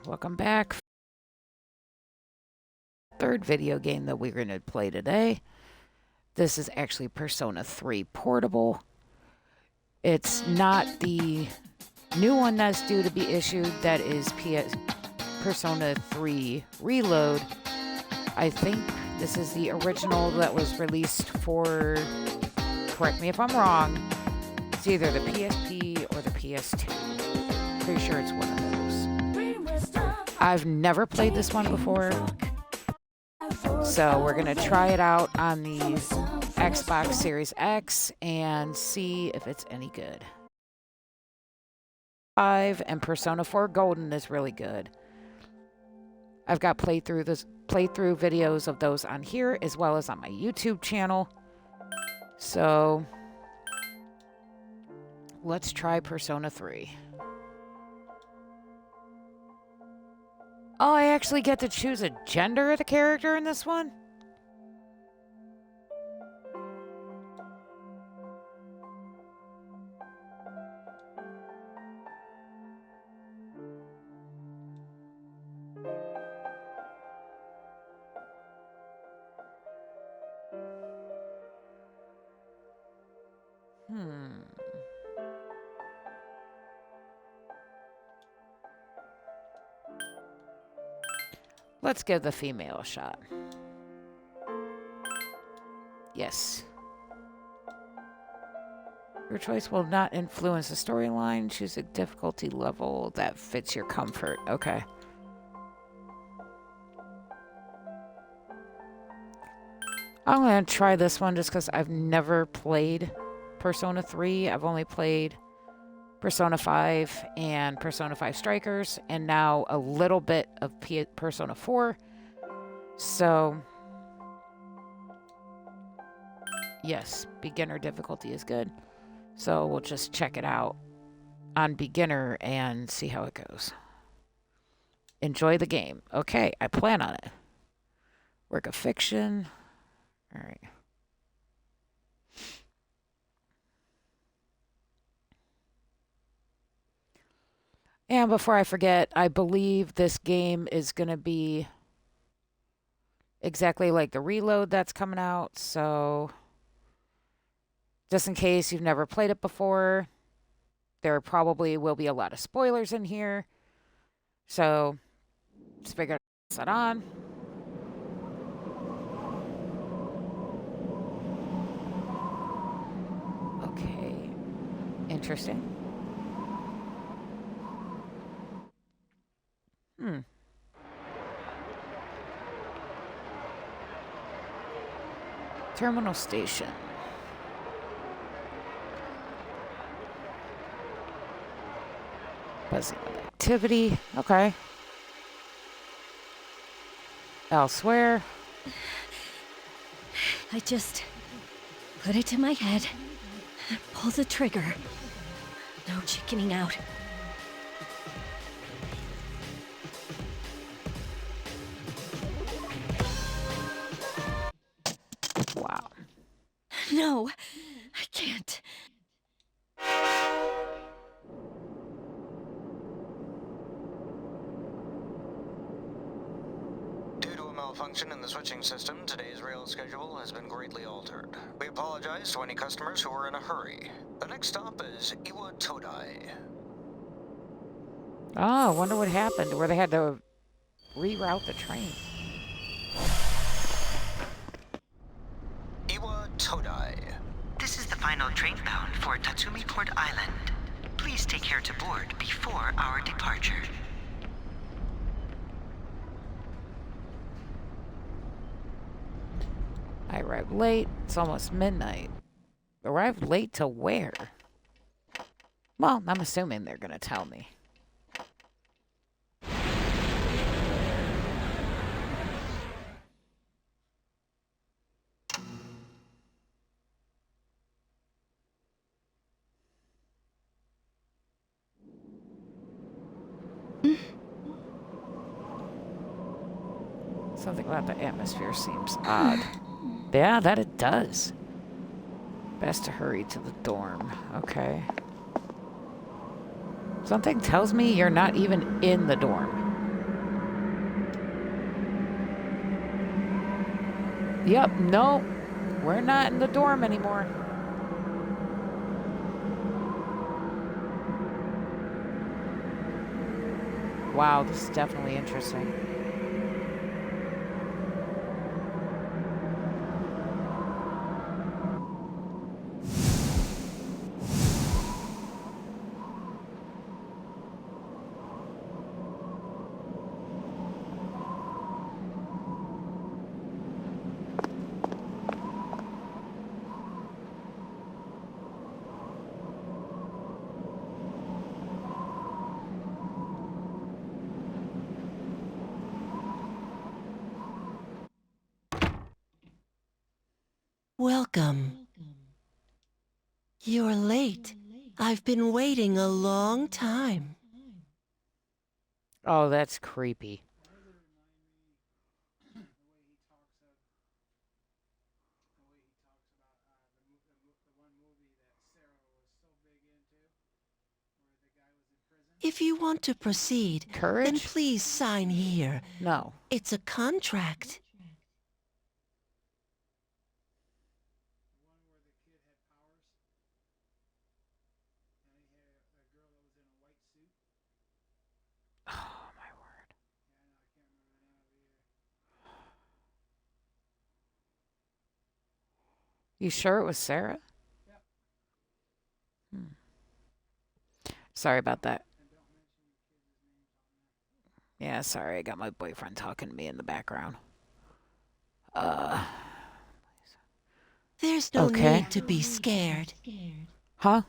Welcome back. Third video game that we're going to play today. This is actually Persona 3 Portable. It's not the new one that's due to be issued. That is Persona 3 Reload. I think this is the original that was released for, correct me if I'm wrong, it's either the PSP or the PS2. Pretty sure it's one of those. I've never played this one before, so we're going to try it out on the Xbox Series X and see if it's any good. 5 and Persona 4 Golden is really good. I've got playthrough videos of those on here as well as on my YouTube channel. So let's try Persona 3. Oh, I actually get to choose a gender of the character in this one? Let's give the female a shot. Yes. Your choice will not influence the storyline. Choose a difficulty level that fits your comfort. Okay. I'm going to try this one just because I've never played Persona 3. I've only played Persona 5 and Persona 5 Strikers, and now a little bit of Persona 4. So, yes, beginner difficulty is good. So we'll just check it out on beginner and see how it goes. Enjoy the game. Okay, I plan on it. Work of fiction. All right. And before I forget, I believe this game is going to be exactly like the Reload that's coming out. So just in case you've never played it before, there probably will be a lot of spoilers in here. So just figure that on. Okay. Interesting. Terminal station. Buzzing with activity. Okay. Elsewhere. I just put it to my head, pull the trigger. No chickening out. Wow. No, I can't. Due to a malfunction in the switching system, today's rail schedule has been greatly altered. We apologize to any customers who are in a hurry. The next stop is Iwa Todai. Oh, I wonder what happened where they had to reroute the train. Iwa Todai. This is the final train bound for Tatsumi Port Island. Please take care to board before our departure. I arrived late. It's almost midnight. Arrived late to where? Well, I'm assuming they're going to tell me. Something about the atmosphere seems odd. Yeah, that it does. Best to hurry to the dorm. Okay. Something tells me you're not even in the dorm. Yep, no, we're not in the dorm anymore. Wow, this is definitely interesting. Welcome. You're late. I've been waiting a long time. Oh, that's creepy. If you want to proceed, then Courage? please sign here. No. It's a contract. Oh, my word. You sure it was Sarah? Sorry about that. Yeah, sorry. I got my boyfriend talking to me in the background. There's no Okay. need to be scared. Huh?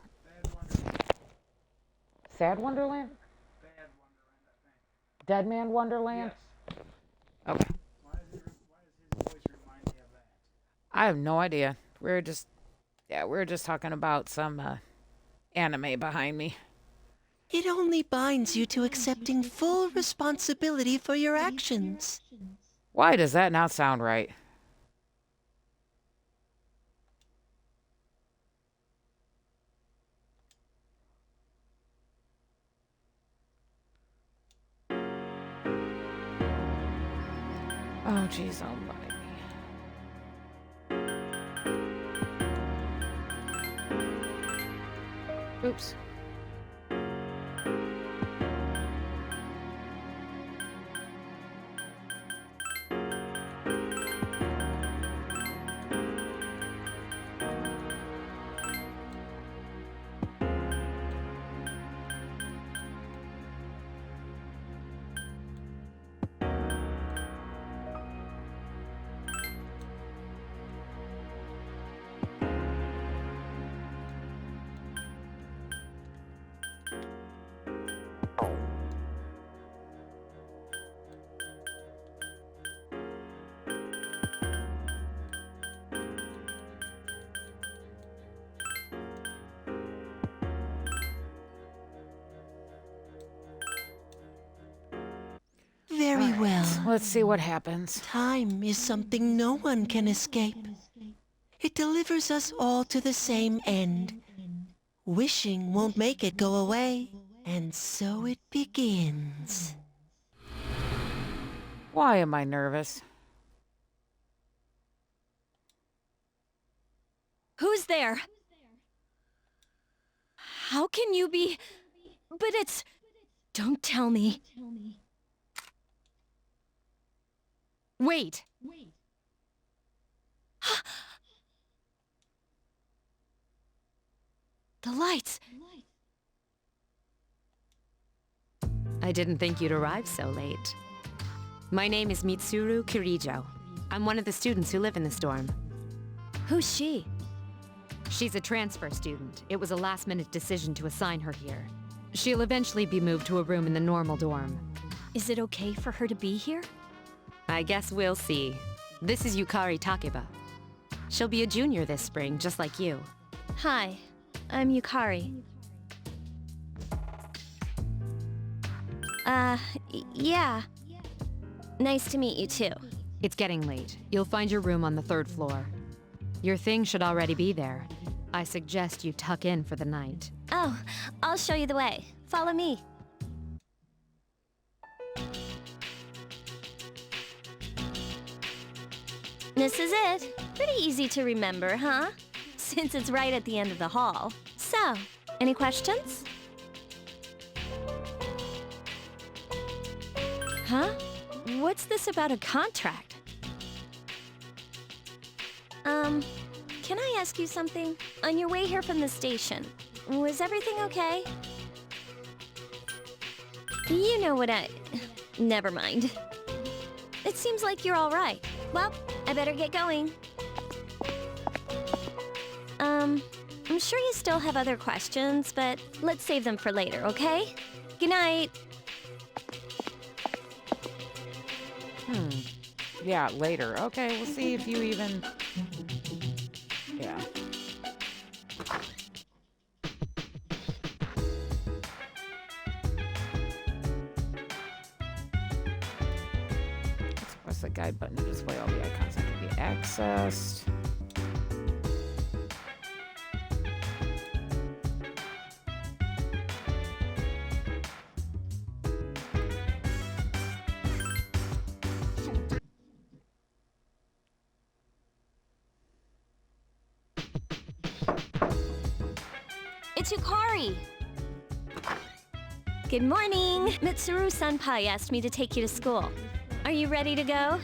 Sad Wonderland? Dead Man Wonderland? Okay. I have no idea. We were just talking about some anime behind me. It only binds you to accepting full responsibility for your actions. Why does that not sound right? Oh, jeez, almighty. Oops. Very well. Let's see what happens. Time is something no one can escape. It delivers us all to the same end. Wishing won't make it go away, and so it begins. Why am I nervous? Who's there? How can you be... But it's... Don't tell me. Wait. The lights. I didn't think you'd arrive so late. My name is Mitsuru Kirijo. I'm one of the students who live in this dorm. Who's she? She's a transfer student. It was a last-minute decision to assign her here. She'll eventually be moved to a room in the normal dorm. Is it okay for her to be here? I guess we'll see. This is Yukari Takeba. She'll be a junior this spring, just like you. Hi, I'm Yukari. Yeah. Nice to meet you too. It's getting late. You'll find your room on the 3rd floor. Your thing should already be there. I suggest you tuck in for the night. Oh, I'll show you the way. Follow me. This is it. Pretty easy to remember, huh? Since it's right at the end of the hall. So, any questions? Huh? What's this about a contract? Can I ask you something? On your way here from the station, was everything okay? You know what Never mind. It seems like you're all right. Well, I better get going. I'm sure you still have other questions, but let's save them for later, okay? Good night. Yeah, later. Okay, we'll see if you even... Yeah. Let's press the guide button to display all the icons that can be accessed. It's Yukari! Good morning! Mitsuru-senpai asked me to take you to school. Are you ready to go?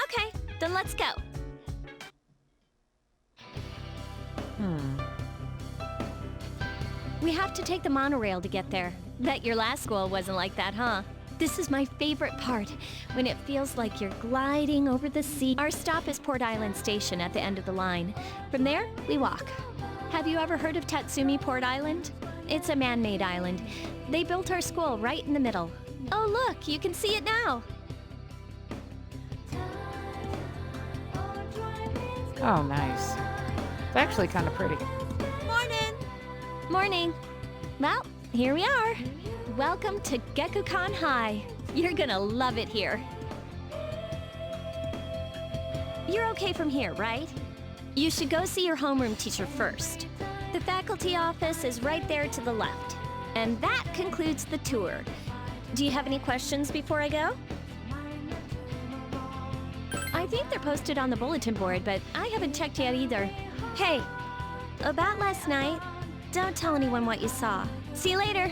Okay, then let's go. We have to take the monorail to get there. Bet your last school wasn't like that, huh? This is my favorite part, when it feels like you're gliding over the sea. Our stop is Port Island Station at the end of the line. From there, we walk. Have you ever heard of Tatsumi Port Island? It's a man-made island. They built our school right in the middle. Oh look, you can see it now. Oh, nice. It's actually kind of pretty. Morning! Morning. Well, here we are. Welcome to Gekukan High. You're gonna love it here. You're okay from here, right? You should go see your homeroom teacher first. The faculty office is right there to the left. And that concludes the tour. Do you have any questions before I go? I think they're posted on the bulletin board, but I haven't checked yet either. Hey, about last night, don't tell anyone what you saw. See you later.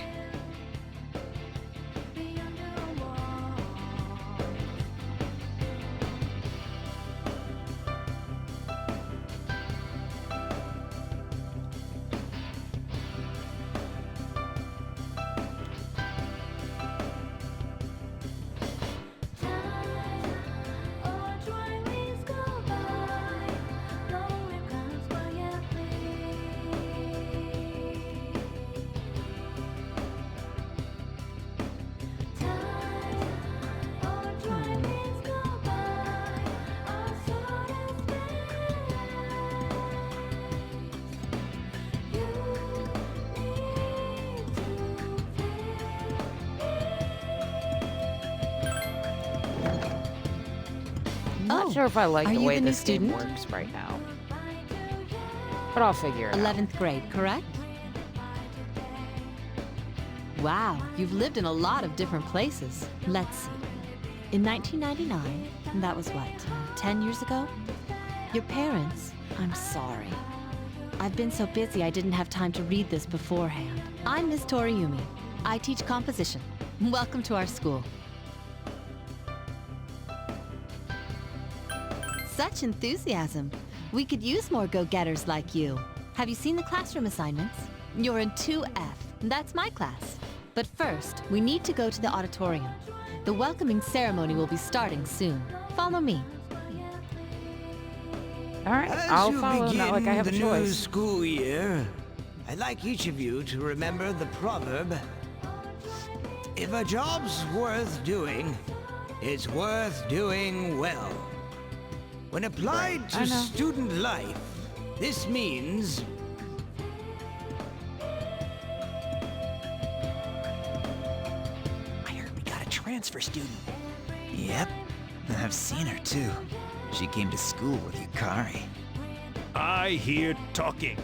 I'm not sure if I like are the you way the new this game student? works right now. But I'll figure it out. 11th grade, correct? Wow, you've lived in a lot of different places. Let's see. In 1999, that was what, 10 years ago? Your parents, I'm sorry. I've been so busy I didn't have time to read this beforehand. I'm Miss Toriumi. I teach composition. Welcome to our school. Such enthusiasm. We could use more go-getters like you. Have you seen the classroom assignments? You're in 2F. That's my class. But first, we need to go to the auditorium. The welcoming ceremony will be starting soon. Follow me. All right, As I'll you follow. begin Not like I have the a new choice. school year, I'd like each of you to remember the proverb: if a job's worth doing, it's worth doing well. When applied I to know. student life, this means I heard we got a transfer student. Yep, I've seen her too. She came to school with Yukari. I hear talking.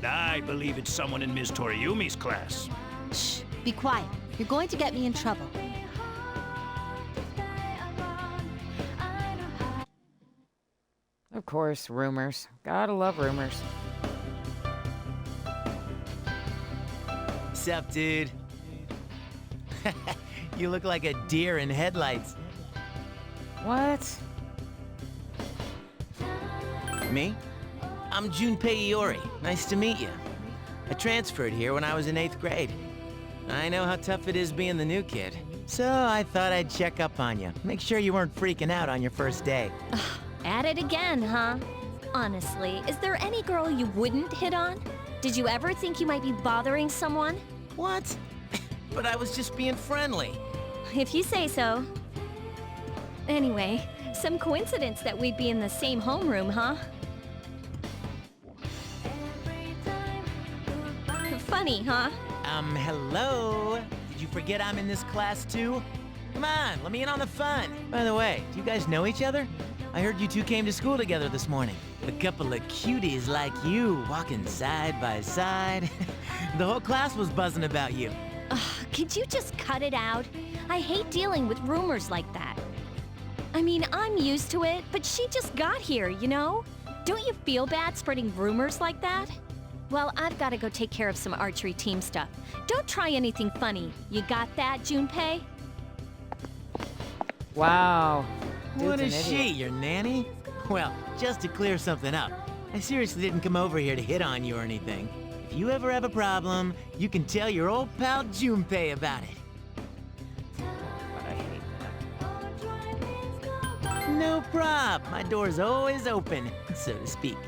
I believe it's someone in Ms. Toriumi's class. Shh, be quiet. You're going to get me in trouble. Of course, rumors. Gotta love rumors. Sup, dude? You look like a deer in headlights. What? Me? I'm Junpei Iori. Nice to meet you. I transferred here when I was in 8th grade. I know how tough it is being the new kid. So I thought I'd check up on you. Make sure you weren't freaking out on your first day. At it again, huh? Honestly, is there any girl you wouldn't hit on? Did you ever think you might be bothering someone? What? But I was just being friendly. If you say so. Anyway, some coincidence that we'd be in the same homeroom, huh? Funny, huh? Hello? Did you forget I'm in this class too? Come on, let me in on the fun. By the way, do you guys know each other? I heard you two came to school together this morning. A couple of cuties like you, walking side by side. The whole class was buzzing about you. Could you just cut it out? I hate dealing with rumors like that. I mean, I'm used to it, but she just got here, you know? Don't you feel bad spreading rumors like that? Well, I've got to go take care of some archery team stuff. Don't try anything funny. You got that, Junpei? Wow. What Dude's is an she, idiot. your nanny? Well, just to clear something up, I seriously didn't come over here to hit on you or anything. If you ever have a problem, you can tell your old pal Junpei about it. But I hate that. No prob. My door's always open, so to speak.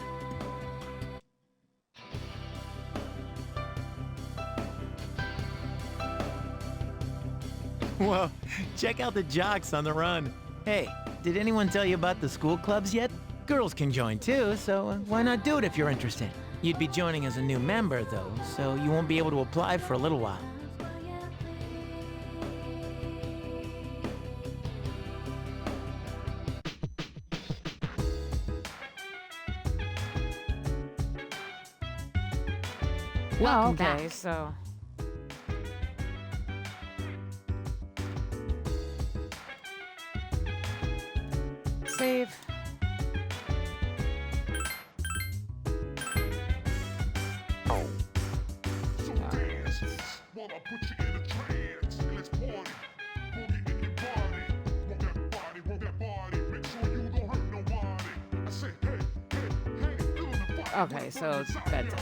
Whoa, check out the jocks on the run. Hey, did anyone tell you about the school clubs yet? Girls can join too, so why not do it if you're interested? You'd be joining as a new member, though, so you won't be able to apply for a little while. Well, Welcome okay, back. so... Save. Okay, so it's bedtime.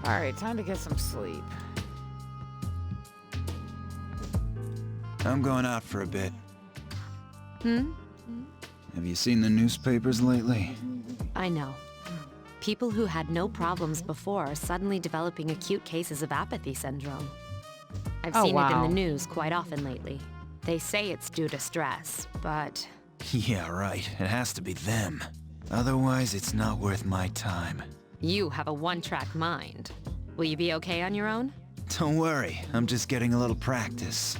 Alright, time to get some sleep. I'm going out for a bit. Hmm? Have you seen the newspapers lately? I know. People who had no problems before are suddenly developing acute cases of apathy syndrome. I've Oh, seen it in wow. the news quite often lately. They say it's due to stress, but Yeah, right. It has to be them. Otherwise, it's not worth my time. you have a one-track mind. Will you be okay on your own? Don't worry, I'm just getting a little practice.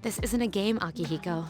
This isn't a game, Akihiko.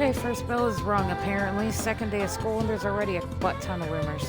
Okay, first bell is rung apparently. Second day of school and there's already a butt ton of rumors.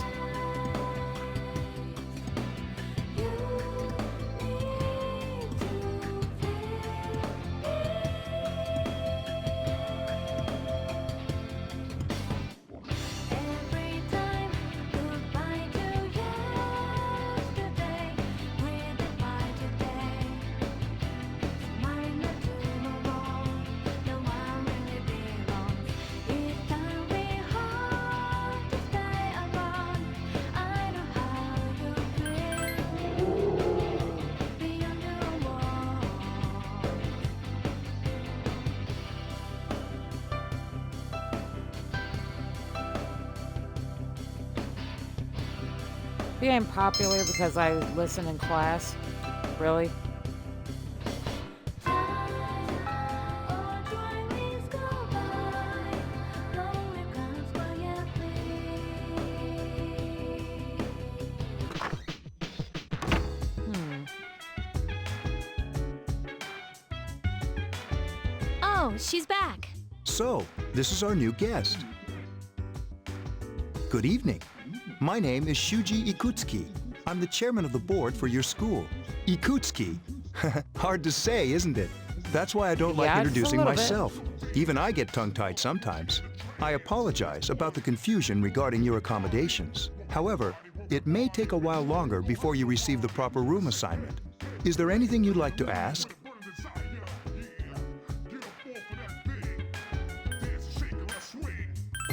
Being popular because I listen in class? Really? Oh, she's back. So, this is our new guest. Good evening. My name is Shuji Ikutsuki. I'm the chairman of the board for your school. Ikutsuki? Hard to say, isn't it? That's why I don't like introducing myself. Even I get tongue-tied sometimes. I apologize about the confusion regarding your accommodations. However, it may take a while longer before you receive the proper room assignment. Is there anything you'd like to ask?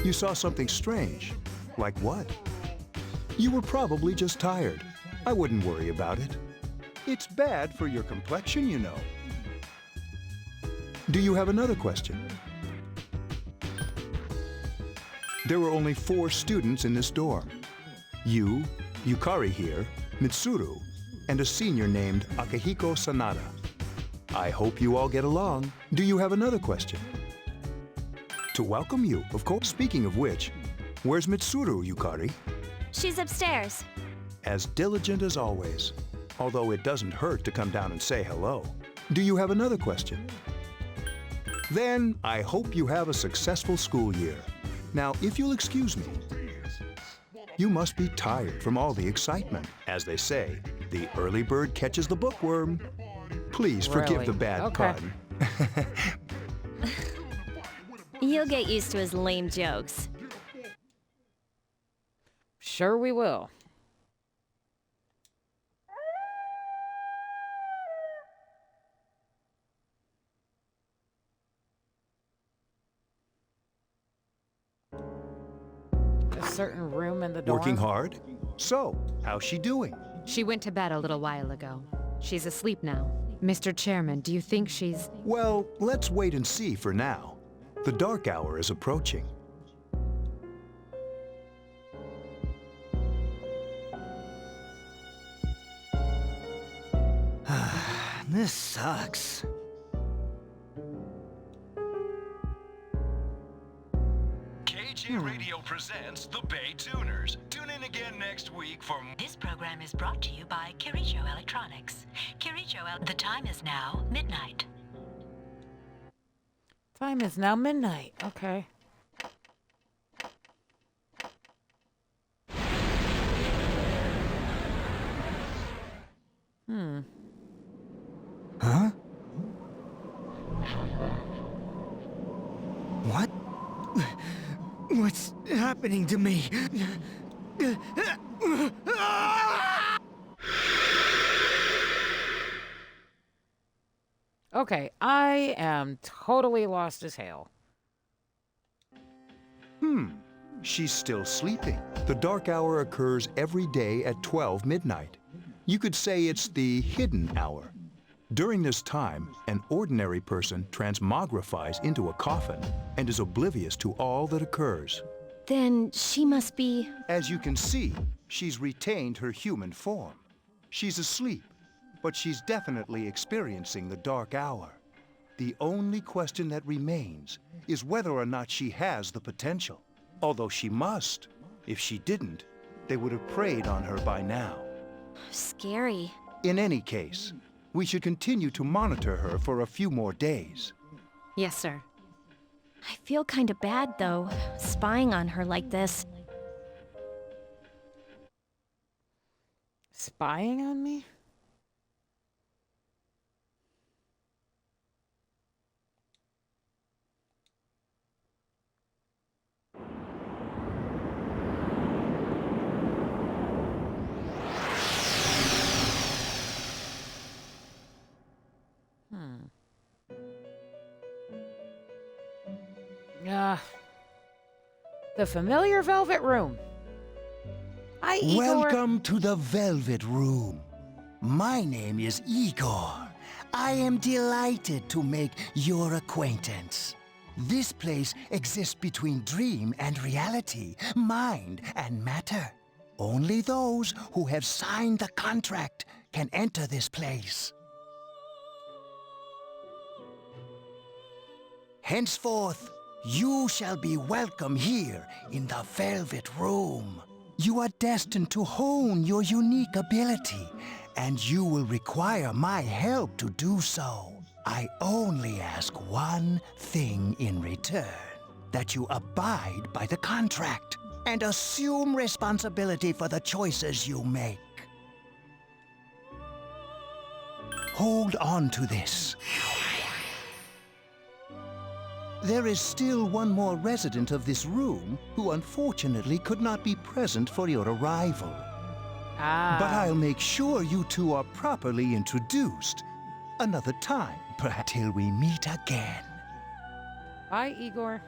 You saw something strange. Like what? You were probably just tired. I wouldn't worry about it. It's bad for your complexion, you know. Do you have another question? There were only 4 students in this dorm. You, Yukari here, Mitsuru, and a senior named Akihiko Sanada. I hope you all get along. Do you have another question? To welcome you, of course. Speaking of which, where's Mitsuru, Yukari? She's upstairs. As diligent as always. Although it doesn't hurt to come down and say hello. Do you have another question? Then, I hope you have a successful school year. Now, if you'll excuse me, you must be tired from all the excitement. As they say, the early bird catches the bookworm. Please forgive the bad pun. You'll get used to his lame jokes. Sure we will. A certain room in the dorm. Working hard? So, how's she doing? She went to bed a little while ago. She's asleep now. Mr. Chairman, do you think she's... Well, let's wait and see for now. The dark hour is approaching. This sucks. KG Radio presents The Bay Tuners. Tune in again next week for... This program is brought to you by Kirijo Electronics. The time is now midnight. Time is now midnight. Okay. Huh? What? What's happening to me? Okay, I am totally lost as hell. She's still sleeping. The dark hour occurs every day at 12 midnight. You could say it's the hidden hour. During this time, an ordinary person transmogrifies into a coffin and is oblivious to all that occurs. Then she must be... As you can see, she's retained her human form. She's asleep, but she's definitely experiencing the dark hour. The only question that remains is whether or not she has the potential. Although she must. If she didn't, they would have preyed on her by now. Scary. In any case, we should continue to monitor her for a few more days. Yes, sir. I feel kind of bad, though, spying on her like this. Spying on me? The familiar Velvet Room. Hi, Igor. Welcome to the Velvet Room. My name is Igor. I am delighted to make your acquaintance. This place exists between dream and reality, mind and matter. Only those who have signed the contract can enter this place. Henceforth, you shall be welcome here in the Velvet Room. You are destined to hone your unique ability, and you will require my help to do so. I only ask one thing in return, that you abide by the contract and assume responsibility for the choices you make. Hold on to this. There is still one more resident of this room who unfortunately could not be present for your arrival. But I'll make sure you two are properly introduced. Another time, perhaps, till we meet again. Bye, Igor.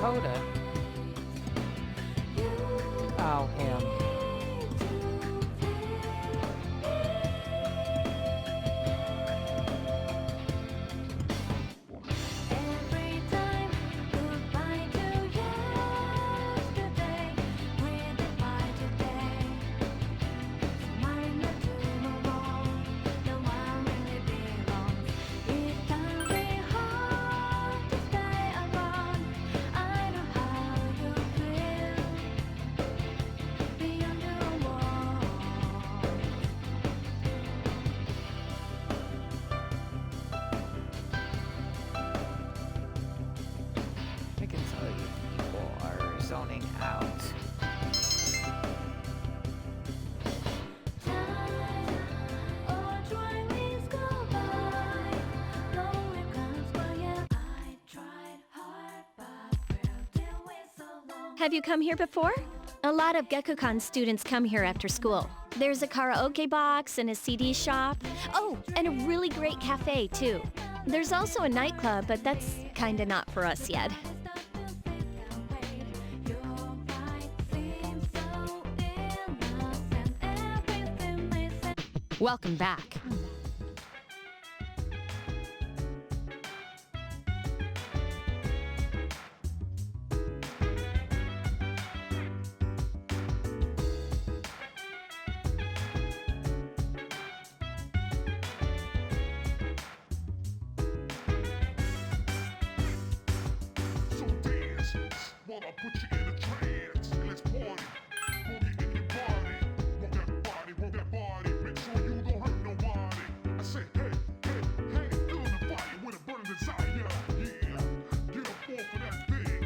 Dakota. Oh, him. Zoning out. Have you come here before? A lot of Gekkoukan students come here after school. There's a karaoke box and a CD shop. Oh, and a really great cafe, too. There's also a nightclub, but that's kinda not for us yet. Welcome back. While I put you in a trance, let's party. Boogie in your body. Roll that body, roll that body. Make sure you don't hurt nobody. I say, hey, hey, hey, feel the fire with a burning desire. Yeah, get up off of that thing.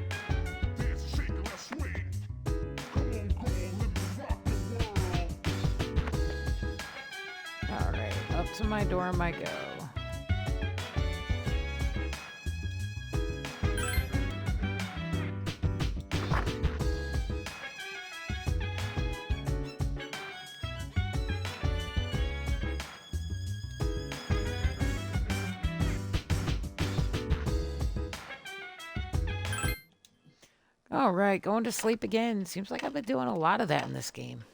Dance and shake and let's swing. Come on, girl, let me rock the world. All right, up to my dorm I go. All right, going to sleep again. Seems like I've been doing a lot of that in this game.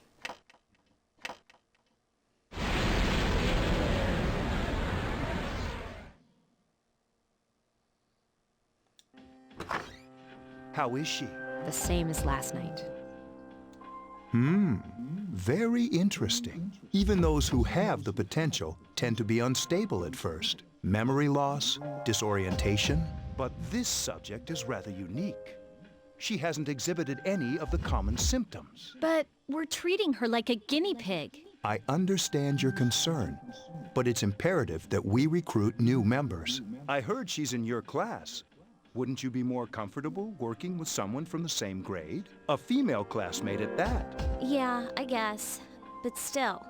How is she? The same as last night. Very interesting. Even those who have the potential tend to be unstable at first. Memory loss, disorientation. But this subject is rather unique. She hasn't exhibited any of the common symptoms. But we're treating her like a guinea pig. I understand your concern, but it's imperative that we recruit new members. I heard she's in your class. Wouldn't you be more comfortable working with someone from the same grade? A female classmate at that. Yeah, I guess. But still.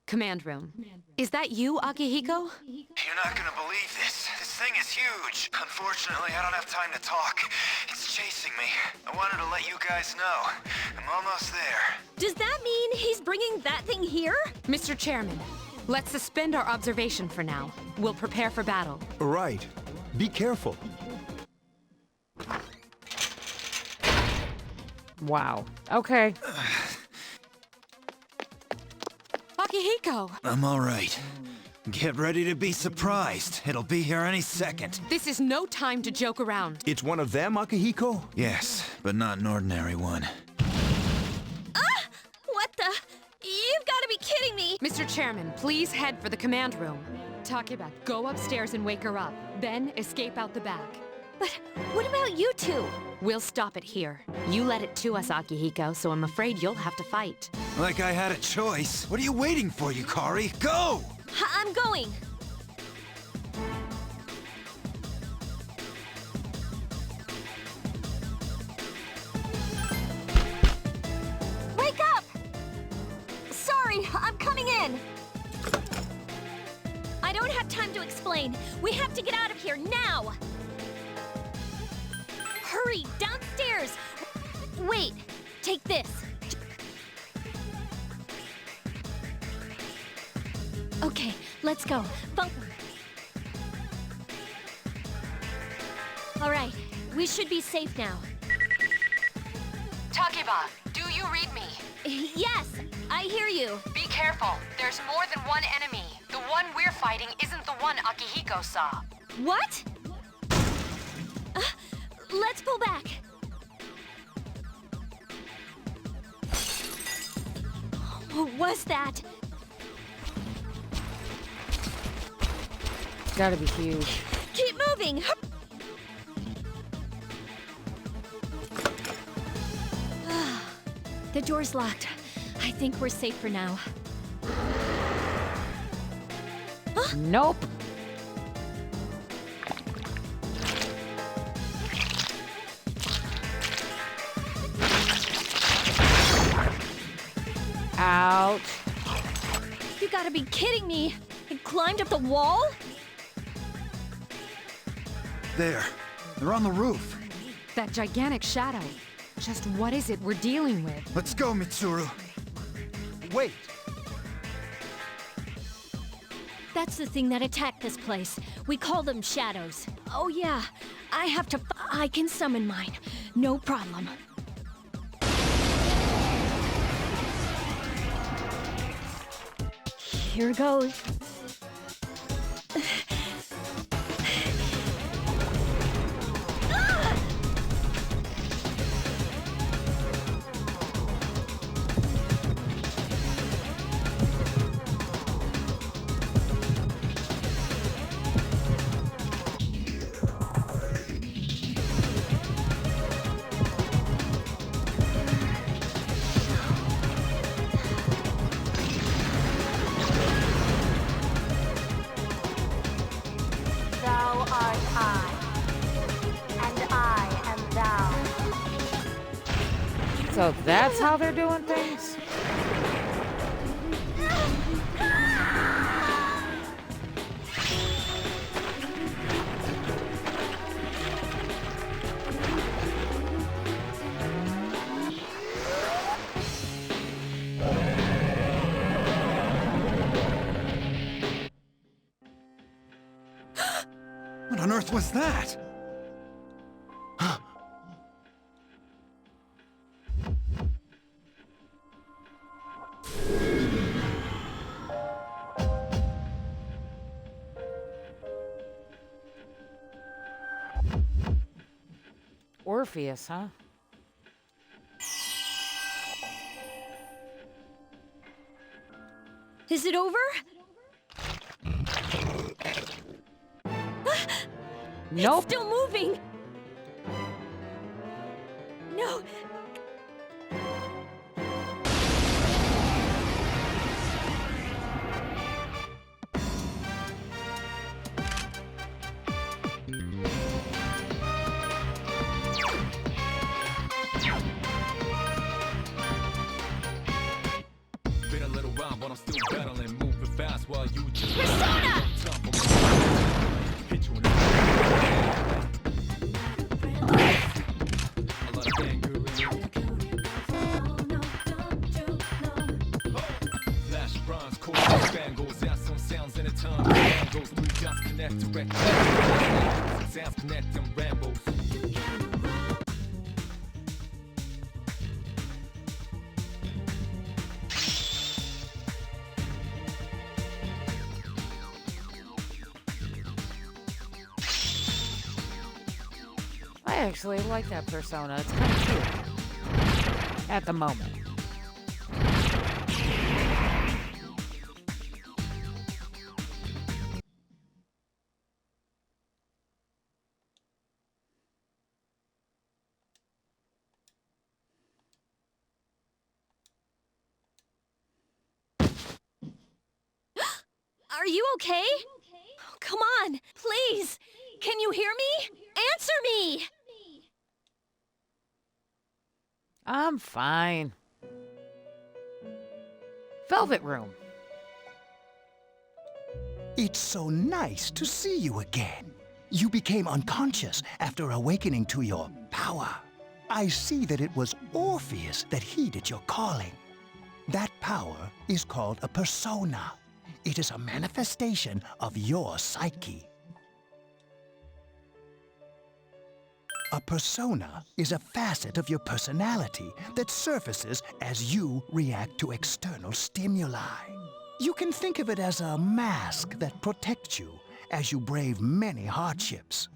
Command room. Is that you, Akihiko? You're not gonna believe this. This thing is huge. Unfortunately, I don't have time to talk. It's chasing me. I wanted to let you guys know. I'm almost there. Does that mean he's bringing that thing here? Mr. Chairman, let's suspend our observation for now. We'll prepare for battle. Right. Be careful. Wow. Okay. Akihiko! I'm all right. Get ready to be surprised. It'll be here any second. This is no time to joke around. It's one of them, Akihiko? Yes, but not an ordinary one. Ah! What the? You've got to be kidding me! Mr. Chairman, please head for the command room. Takeba, go upstairs and wake her up. Then escape out the back. But what about you two? We'll stop it here. You led it to us, Akihiko, so I'm afraid you'll have to fight. Like I had a choice. What are you waiting for, Yukari? Go! I'm going. Wake up! Sorry, I'm coming in. I don't have time to explain. We have to get out of here now. Hurry, downstairs. Wait, take this. Okay, let's go. All right, we should be safe now. Takeba, do you read me? Yes, I hear you. Be careful. There's more than one enemy. The one we're fighting isn't the one Akihiko saw. What? Let's pull back. What was that? It's gotta be huge. Keep moving! The door's locked. I think we're safe for now. Nope. Ouch. You gotta be kidding me! It climbed up the wall? There. They're on the roof. That gigantic shadow. Just what is it we're dealing with? Let's go, Mitsuru. Wait. That's the thing that attacked this place. We call them shadows. Oh yeah, I can summon mine. No problem. Here goes. So that's how they're doing things? What on earth was that? Orpheus, huh? Is it over? Nope. It's still moving. No. Been a little while, but I'm still battling, moving fast while you just Persona! Hit you in a lot of anger. Flash bronze, cold fan goes out, some sounds in a tongue. Goes three dots connect direct. Sounds connect them Rambos. I actually like that persona. It's kind of cute. At the moment. Are you okay? Oh, come on, please. Can you hear me? Answer me! I'm fine. Velvet Room. It's so nice to see you again. You became unconscious after awakening to your power. I see that it was Orpheus that heeded your calling. That power is called a persona. It is a manifestation of your psyche. A persona is a facet of your personality that surfaces as you react to external stimuli. You can think of it as a mask that protects you as you brave many hardships.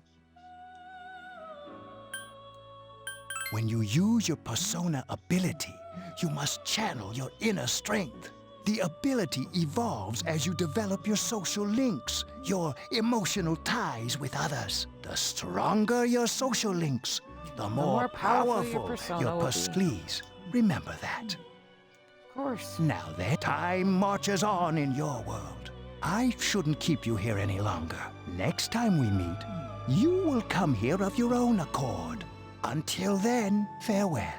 When you use your persona ability, you must channel your inner strength. The ability evolves as you develop your social links, your emotional ties with others. The stronger your social links, the more powerful your perskles. Remember that. Of course. Now that time marches on in your world. I shouldn't keep you here any longer. Next time we meet, you will come here of your own accord. Until then, farewell.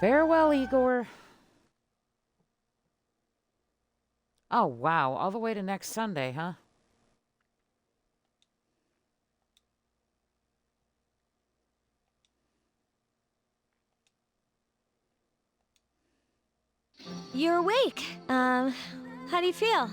Farewell, Igor. Oh, wow. All the way to next Sunday, huh? You're awake. How do you feel?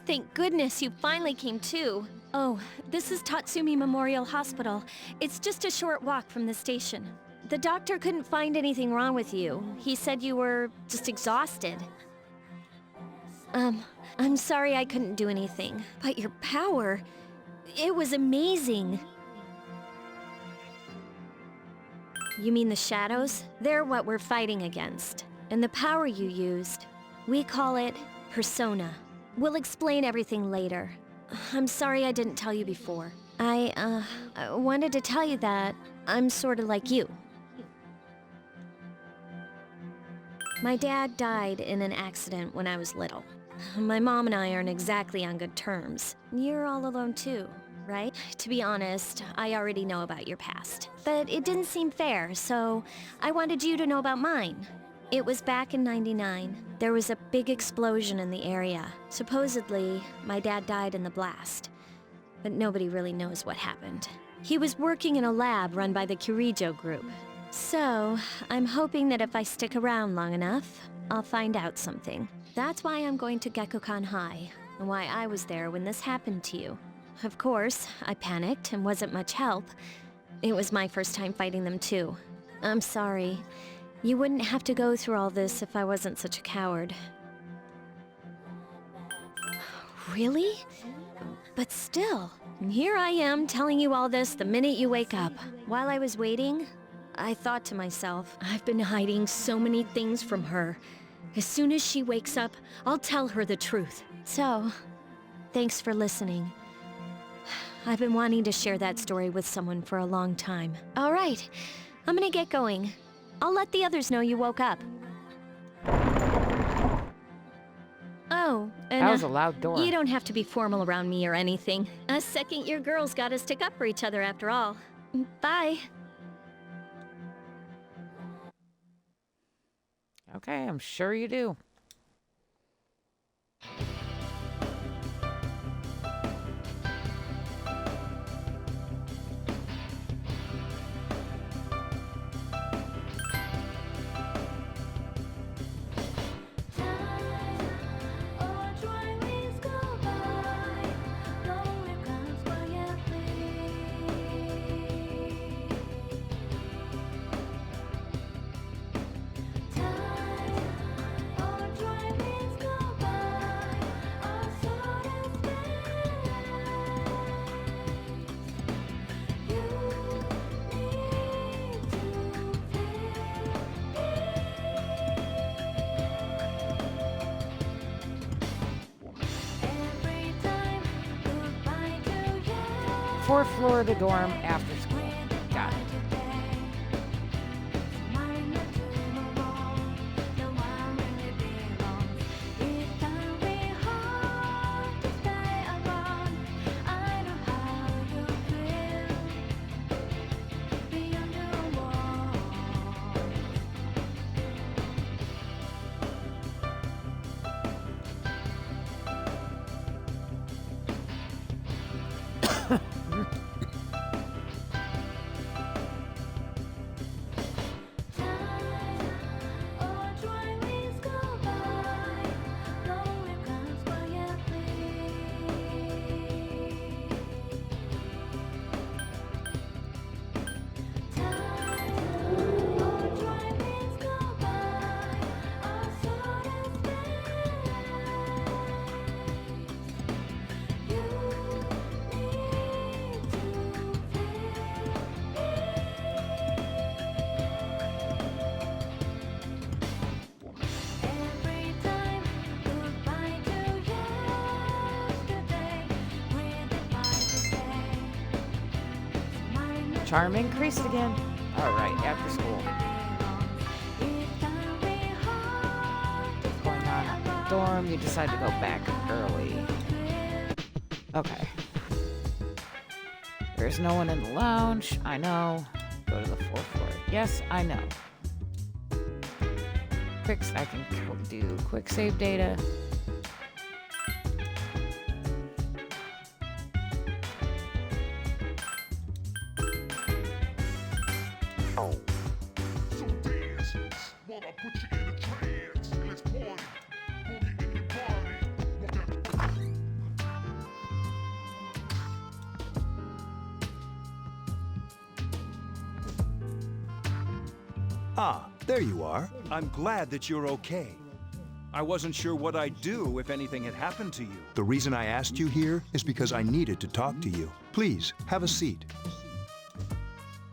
Thank goodness you finally came to. Oh, this is Tatsumi Memorial Hospital. It's just a short walk from the station. The doctor couldn't find anything wrong with you. He said you were just exhausted. I'm sorry I couldn't do anything, but your power, it was amazing. You mean the shadows? They're what we're fighting against. And the power you used, we call it persona. We'll explain everything later. I'm sorry I didn't tell you before. I wanted to tell you that I'm sort of like you. My dad died in an accident when I was little. My mom and I aren't exactly on good terms. You're all alone too, right? To be honest, I already know about your past. But it didn't seem fair, so I wanted you to know about mine. It was back in '99. There was a big explosion in the area. Supposedly, my dad died in the blast. But nobody really knows what happened. He was working in a lab run by the Kirijo group. So, I'm hoping that if I stick around long enough, I'll find out something. That's why I'm going to Gekukan High, and why I was there when this happened to you. Of course, I panicked and wasn't much help. It was my first time fighting them too. I'm sorry. You wouldn't have to go through all this if I wasn't such a coward. Really? But still, here I am telling you all this the minute you wake up. While I was waiting, I thought to myself, I've been hiding so many things from her. As soon as she wakes up, I'll tell her the truth. So, thanks for listening. I've been wanting to share that story with someone for a long time. All right, I'm gonna get going. I'll let the others know you woke up. Oh, and That was a loud door. you don't have to be formal around me or anything. A second-year girls gotta stick up for each other after all. Bye. Okay, I'm sure you do. Fourth floor of the dorm after school. Got it. Charm increased again. All right, after school. Going on at the dorm, you decide to go back early. Okay. There's no one in the lounge. I know. Go to the fourth floor. Yes, I know. I can do quick save data. Ah, there you are. I'm glad that you're okay. I wasn't sure what I'd do if anything had happened to you. The reason I asked you here is because I needed to talk to you. Please, have a seat.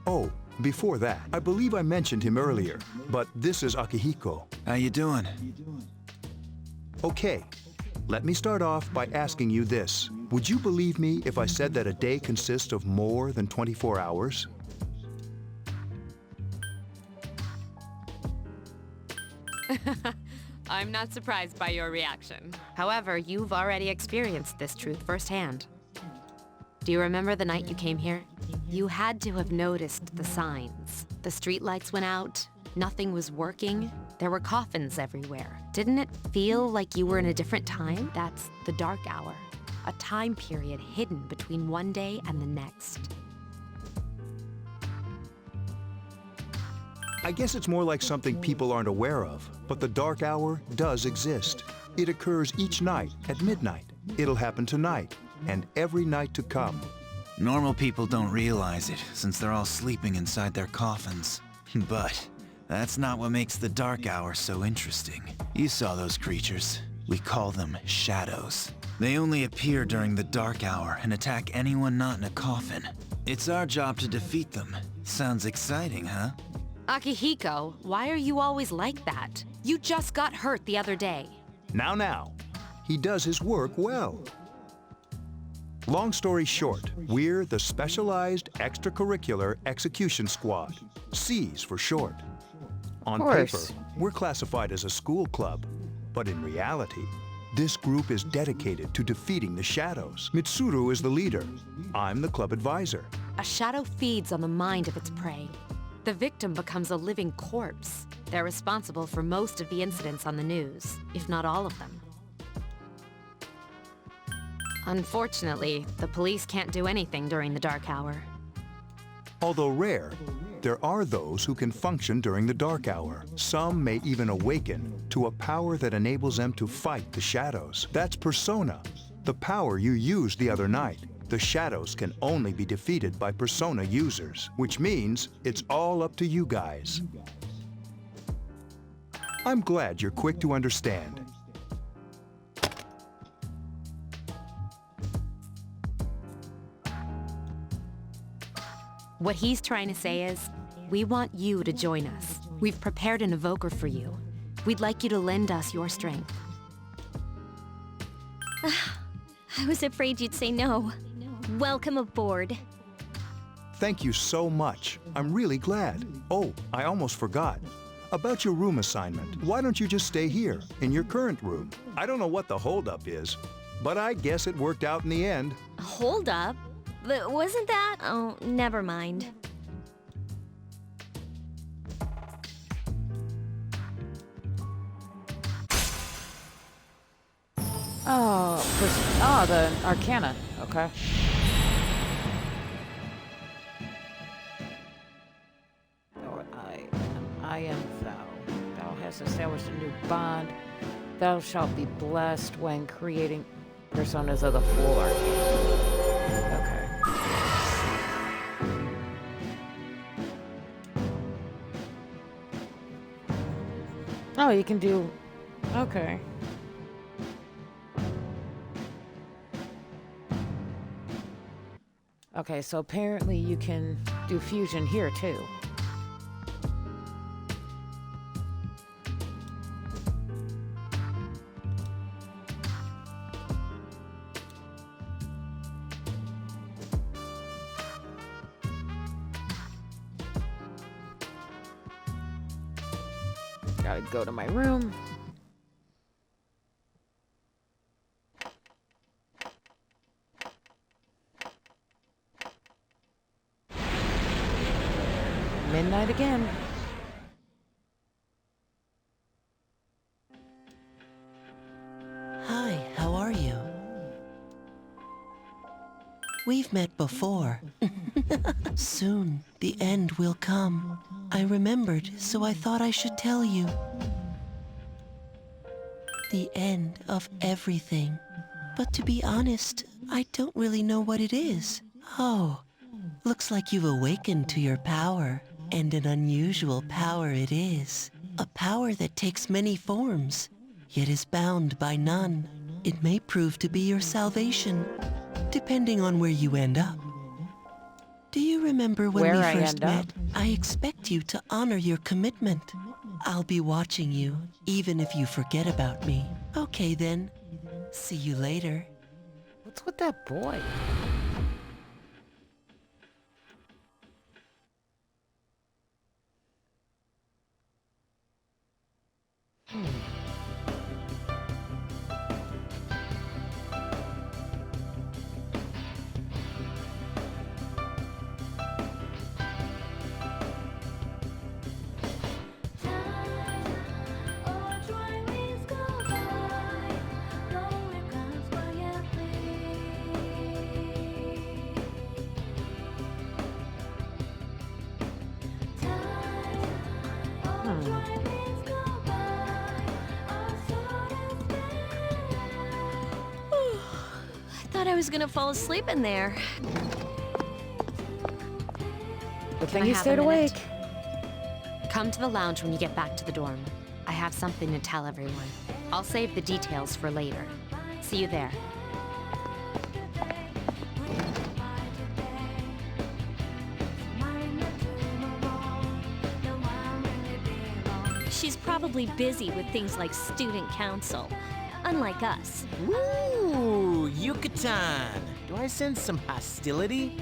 Oh, before that, I believe I mentioned him earlier, but this is Akihiko. How you doing? Okay, let me start off by asking you this. Would you believe me if I said that a day consists of more than 24 hours? I'm not surprised by your reaction. However, you've already experienced this truth firsthand. Do you remember the night you came here? You had to have noticed the signs. The streetlights went out, nothing was working, there were coffins everywhere. Didn't it feel like you were in a different time? That's the dark hour, a time period hidden between one day and the next. I guess it's more like something people aren't aware of, but the dark hour does exist. It occurs each night at midnight. It'll happen tonight, and every night to come. Normal people don't realize it, since they're all sleeping inside their coffins. But that's not what makes the dark hour so interesting. You saw those creatures. We call them shadows. They only appear during the dark hour and attack anyone not in a coffin. It's our job to defeat them. Sounds exciting, huh? Akihiko, why are you always like that? You just got hurt the other day. Now. He does his work well. Long story short, we're the Specialized Extracurricular Execution Squad. SEAS for short. On paper, we're classified as a school club. But in reality, this group is dedicated to defeating the shadows. Mitsuru is the leader. I'm the club advisor. A shadow feeds on the mind of its prey. The victim becomes a living corpse. They're responsible for most of the incidents on the news, if not all of them. Unfortunately, the police can't do anything during the dark hour. Although rare, there are those who can function during the dark hour. Some may even awaken to a power that enables them to fight the shadows. That's Persona, the power you used the other night. The shadows can only be defeated by Persona users, which means it's all up to you guys. I'm glad you're quick to understand. What he's trying to say is, we want you to join us. We've prepared an evoker for you. We'd like you to lend us your strength. I was afraid you'd say no. Welcome aboard. Thank you so much. I'm really glad. Oh, I almost forgot. About your room assignment, why don't you just stay here, in your current room? I don't know what the holdup is, but I guess it worked out in the end. Hold up? But wasn't that? Oh, never mind. Oh, the Arcana. Okay. Lord, I am thou. Thou hast established a new bond. Thou shalt be blessed when creating personas of the full Arcana. Okay. Oh, you can do... Okay. Okay, so apparently you can do fusion here, too. Gotta go to my room. Midnight again. Hi, how are you? We've met before. Soon, the end will come. I remembered, so I thought I should tell you. The end of everything. But to be honest, I don't really know what it is. Oh, looks like you've awakened to your power. And an unusual power it is. A power that takes many forms, yet is bound by none. It may prove to be your salvation, depending on where you end up. Do you remember when we first met? I expect you to honor your commitment. I'll be watching you, even if you forget about me. Okay then. See you later. What's with that boy? I was gonna fall asleep in there. Good thing you stayed awake. Come to the lounge when you get back to the dorm. I have something to tell everyone. I'll save the details for later. See you there. she's probably busy with things like student council. Unlike us. Ooh, Yucatan. Do I sense some hostility?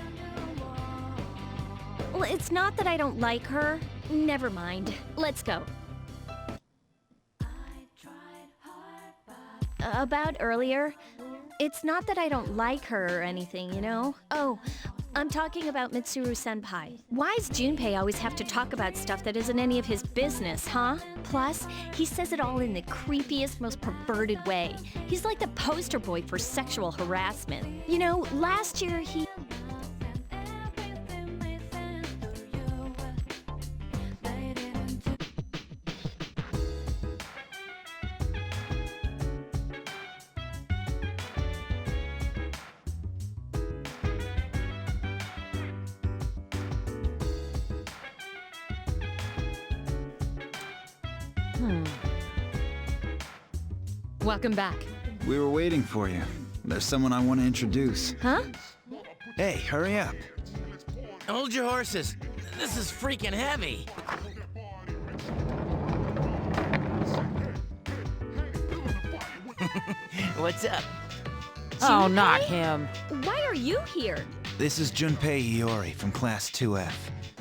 Well, it's not that I don't like her. Never mind. Let's go. About earlier, it's not that I don't like her or anything, you know? Oh, I'm talking about Mitsuru-senpai. Why's Junpei always have to talk about stuff that isn't any of his business, huh? Plus, he says it all in the creepiest, most perverted way. He's like the poster boy for sexual harassment. You know, last year he... Welcome back. We were waiting for you. There's someone I want to introduce. Huh? Hey, hurry up. Hold your horses. This is freaking heavy. What's up? Oh, not him. Why are you here? This is Junpei Iori from Class 2F.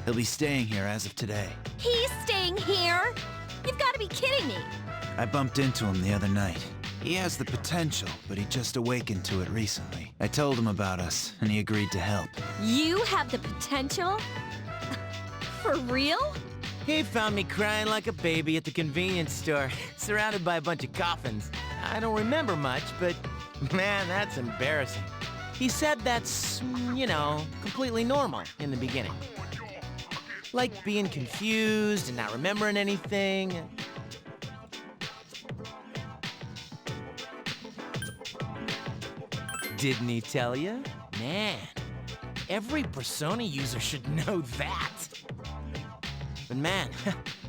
He'll be staying here as of today. He's staying here? You've got to be kidding me. I bumped into him the other night. He has the potential, but he just awakened to it recently. I told him about us, and he agreed to help. You have the potential? For real? He found me crying like a baby at the convenience store, surrounded by a bunch of coffins. I don't remember much, but man, that's embarrassing. He said that's, you know, completely normal in the beginning. Like being confused and not remembering anything. Didn't he tell you? Man, every Persona user should know that. But man,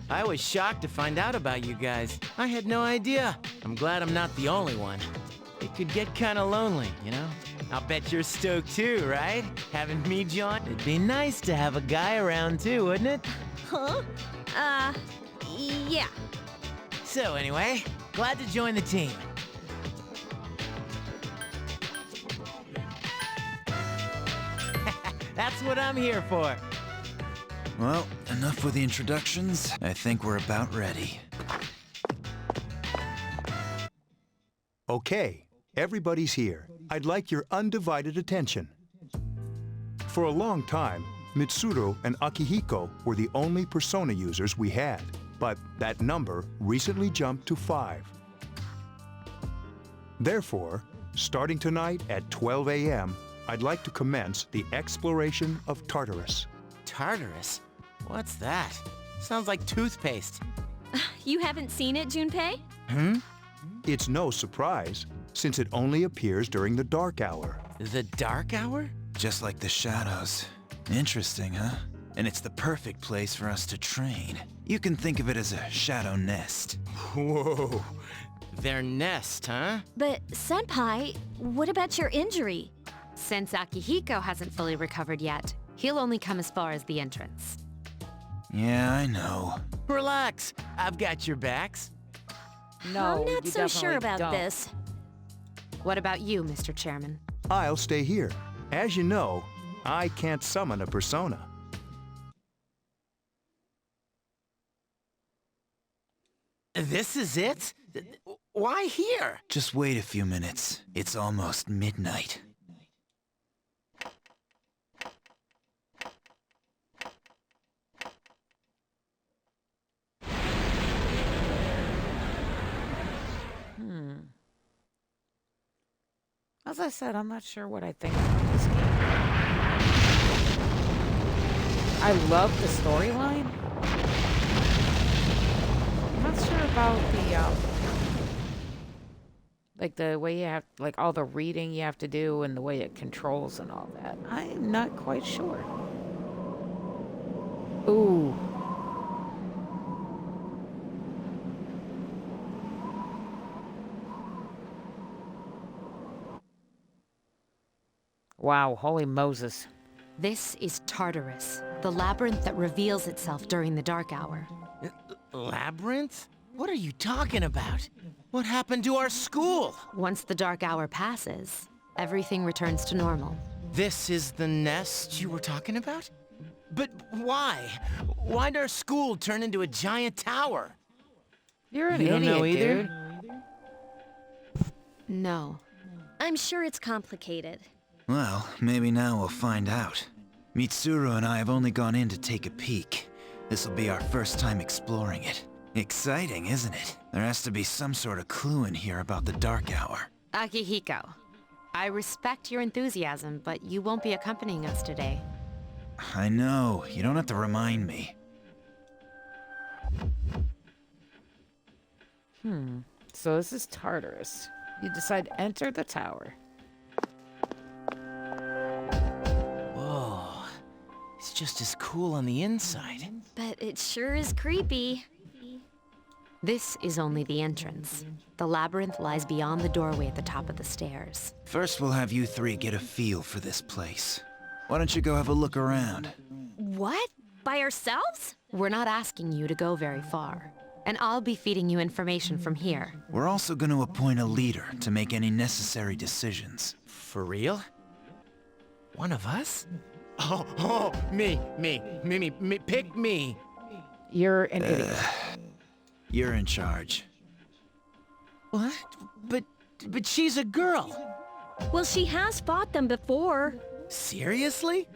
I was shocked to find out about you guys. I had no idea. I'm glad I'm not the only one. It could get kinda lonely, you know? I'll bet you're stoked too, right? Having me join? It'd be nice to have a guy around too, wouldn't it? Huh? Yeah. So anyway, glad to join the team. That's what I'm here for. Well, enough with the introductions. I think we're about ready. Okay, everybody's here. I'd like your undivided attention. For a long time, Mitsuru and Akihiko were the only Persona users we had, but that number recently jumped to 5. Therefore, starting tonight at 12 a.m., I'd like to commence the exploration of Tartarus. Tartarus? What's that? Sounds like toothpaste. You haven't seen it, Junpei? It's no surprise, since it only appears during the dark hour. The dark hour? Just like the shadows. Interesting, huh? And it's the perfect place for us to train. You can think of it as a shadow nest. Whoa. Their nest, huh? But, Senpai, what about your injury? Since Akihiko hasn't fully recovered yet, he'll only come as far as the entrance. Yeah, I know. Relax. I've got your backs. No, I'm not you so sure definitely about don't. this. What about you, Mr. Chairman? I'll stay here. As you know, I can't summon a Persona. This is it? Why here? Just wait a few minutes. It's almost midnight. As I said, I'm not sure what I think about this game. I love the storyline. I'm not sure about the, like the way you have, like all the reading you have to do and the way it controls and all that. I'm not quite sure. Ooh. Wow, holy Moses. This is Tartarus, the labyrinth that reveals itself during the dark hour. Labyrinth? What are you talking about? What happened to our school? Once the dark hour passes, everything returns to normal. This is the nest you were talking about? But why? Why'd our school turn into a giant tower? You're an You don't idiot, know either? dude. No. I'm sure it's complicated. Well, maybe now we'll find out. Mitsuru and I have only gone in to take a peek. This'll be our first time exploring it. Exciting, isn't it? There has to be some sort of clue in here about the Dark Hour. Akihiko, I respect your enthusiasm, but you won't be accompanying us today. I know, you don't have to remind me. So this is Tartarus. You decide to enter the tower. Whoa. It's just as cool on the inside. But it sure is creepy. This is only the entrance. The labyrinth lies beyond the doorway at the top of the stairs. First, we'll have you three get a feel for this place. Why don't you go have a look around? What? By ourselves? We're not asking you to go very far, and I'll be feeding you information from here. We're also going to appoint a leader to make any necessary decisions. For real? One of us? Oh, me, pick me. You're an idiot. You're in charge. What? But she's a girl. Well, she has fought them before. Seriously?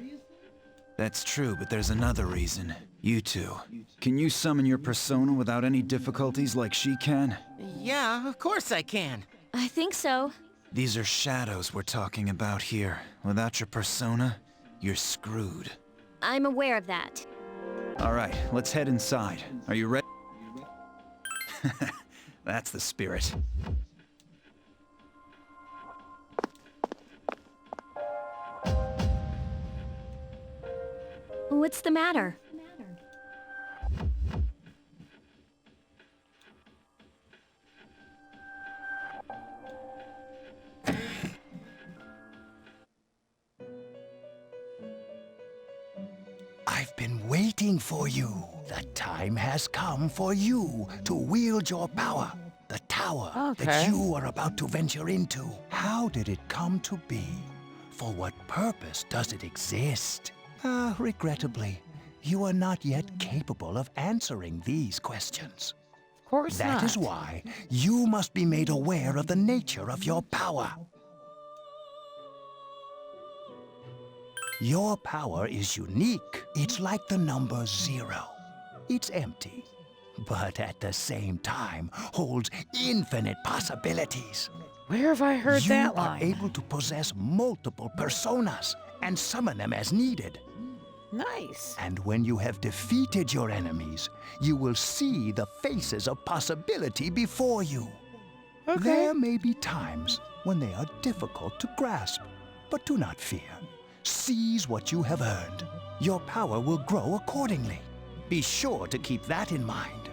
That's true, but there's another reason. You two. Can you summon your persona without any difficulties like she can? Yeah, of course I can. I think so. These are shadows we're talking about here. Without your persona, you're screwed. I'm aware of that. All right, let's head inside. Are you ready? That's the spirit. What's the matter? I've been waiting for you. The time has come for you to wield your power. The tower that you are about to venture into. How did it come to be? For what purpose does it exist? Regrettably, you are not yet capable of answering these questions. Of course not. That is why you must be made aware of the nature of your power. Your power is unique. It's like the number 0. It's empty, but at the same time holds infinite possibilities. Where have I heard that You are line? able to possess multiple personas and summon them as needed. Nice. And when you have defeated your enemies, you will see the faces of possibility before you. Okay. There may be times when they are difficult to grasp, but do not fear. Seize what you have earned. Your power will grow accordingly. Be sure to keep that in mind.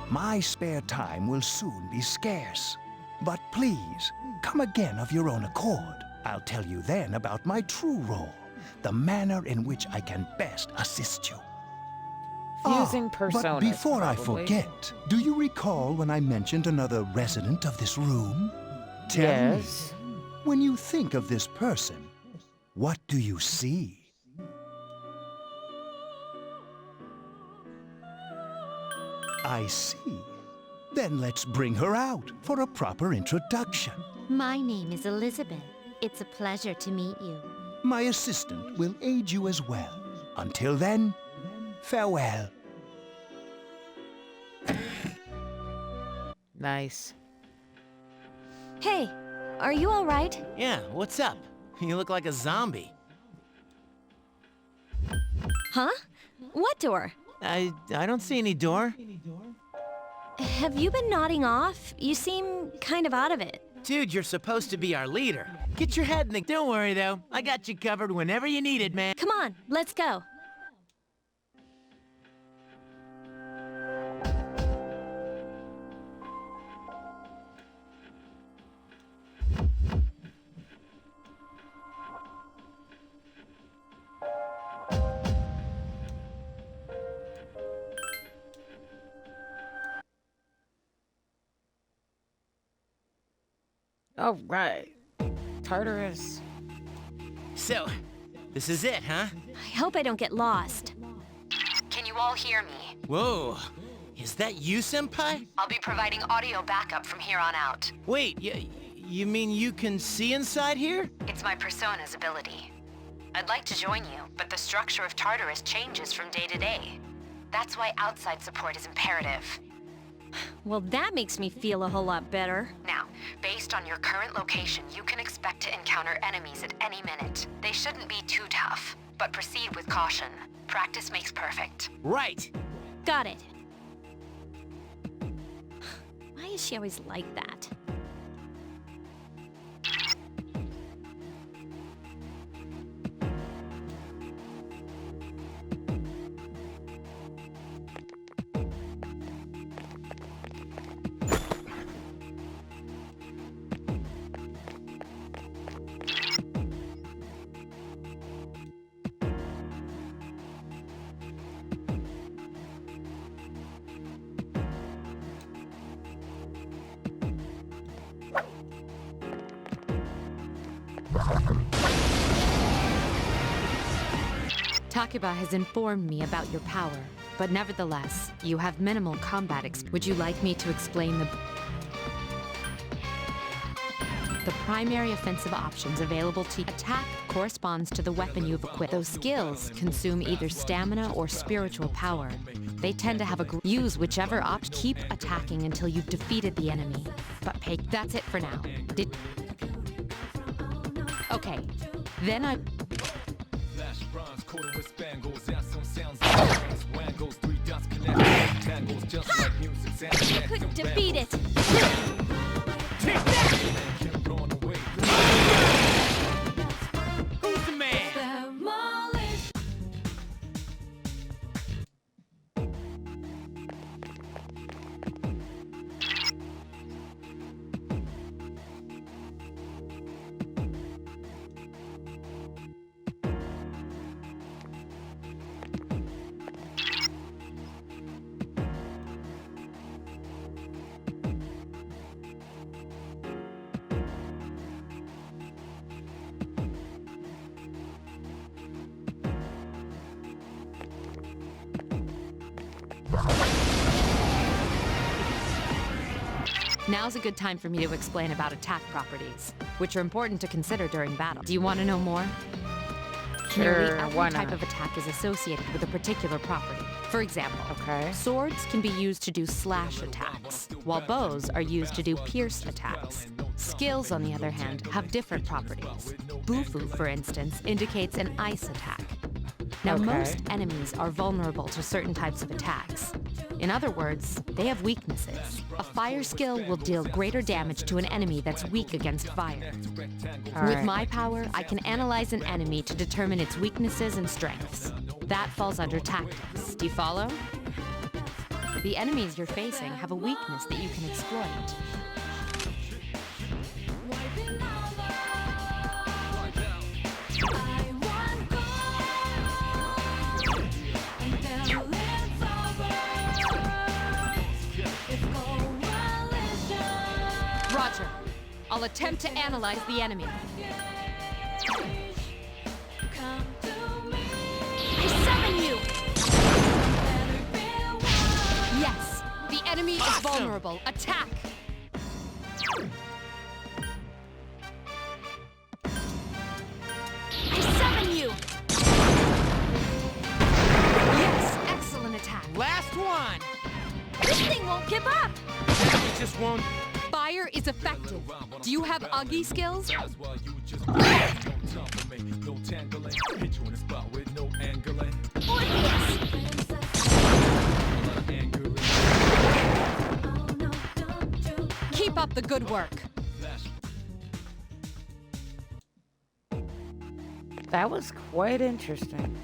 My spare time will soon be scarce. But please, come again of your own accord. I'll tell you then about my true role, the manner in which I can best assist you. Fusing But personas, before I probably. forget, do you recall when I mentioned another resident of this room? Tell Yes. me, when you think of this person, what do you see? I see. Then let's bring her out for a proper introduction. My name is Elizabeth. It's a pleasure to meet you. My assistant will aid you as well. Until then, farewell. Nice. Hey, are you all right? Yeah, what's up? You look like a zombie. Huh? What door? I don't see any door. Have you been nodding off? You seem kind of out of it. Dude, you're supposed to be our leader. Get your head in the... Don't worry, though. I got you covered whenever you need it, man. Come on, let's go. All right. Tartarus. So, this is it, huh? I hope I don't get lost. Can you all hear me? Whoa. Is that you, Senpai? I'll be providing audio backup from here on out. Wait, you mean you can see inside here? It's my persona's ability. I'd like to join you, but the structure of Tartarus changes from day to day. That's why outside support is imperative. Well, that makes me feel a whole lot better. Now, based on your current location, you can expect to encounter enemies at any minute. They shouldn't be too tough, but proceed with caution. Practice makes perfect. Right. Got it. Why is she always like that? Takuba has informed me about your power, but nevertheless, you have minimal combat Would you like me to explain the primary offensive options available to you? Attack corresponds to the weapon you've equipped. Those skills consume either stamina or spiritual power. They tend to have use whichever option. Keep attacking until you've defeated the enemy. But that's it for now. Okay, then I... I couldn't defeat it! Take that! Who's the man? Now's a good time for me to explain about attack properties, which are important to consider during battle. Do you want to know more? Nearly every type of attack is associated with a particular property. For example, swords can be used to do slash attacks, while bows are used to do pierce attacks. Skills, on the other hand, have different properties. Bufu, for instance, indicates an ice attack. Now, most enemies are vulnerable to certain types of attacks. In other words, they have weaknesses. A fire skill will deal greater damage to an enemy that's weak against fire. With my power, I can analyze an enemy to determine its weaknesses and strengths. That falls under tactics. Do you follow? The enemies you're facing have a weakness that you can exploit. Roger. I'll attempt to analyze the enemy. I summon you! Yes, the enemy is vulnerable. Attack! I summon you! Yes, excellent attack. Last one! This thing won't give up! It just won't... Fire is effective. Do you have Agi skills? Keep up the good work. That was quite interesting.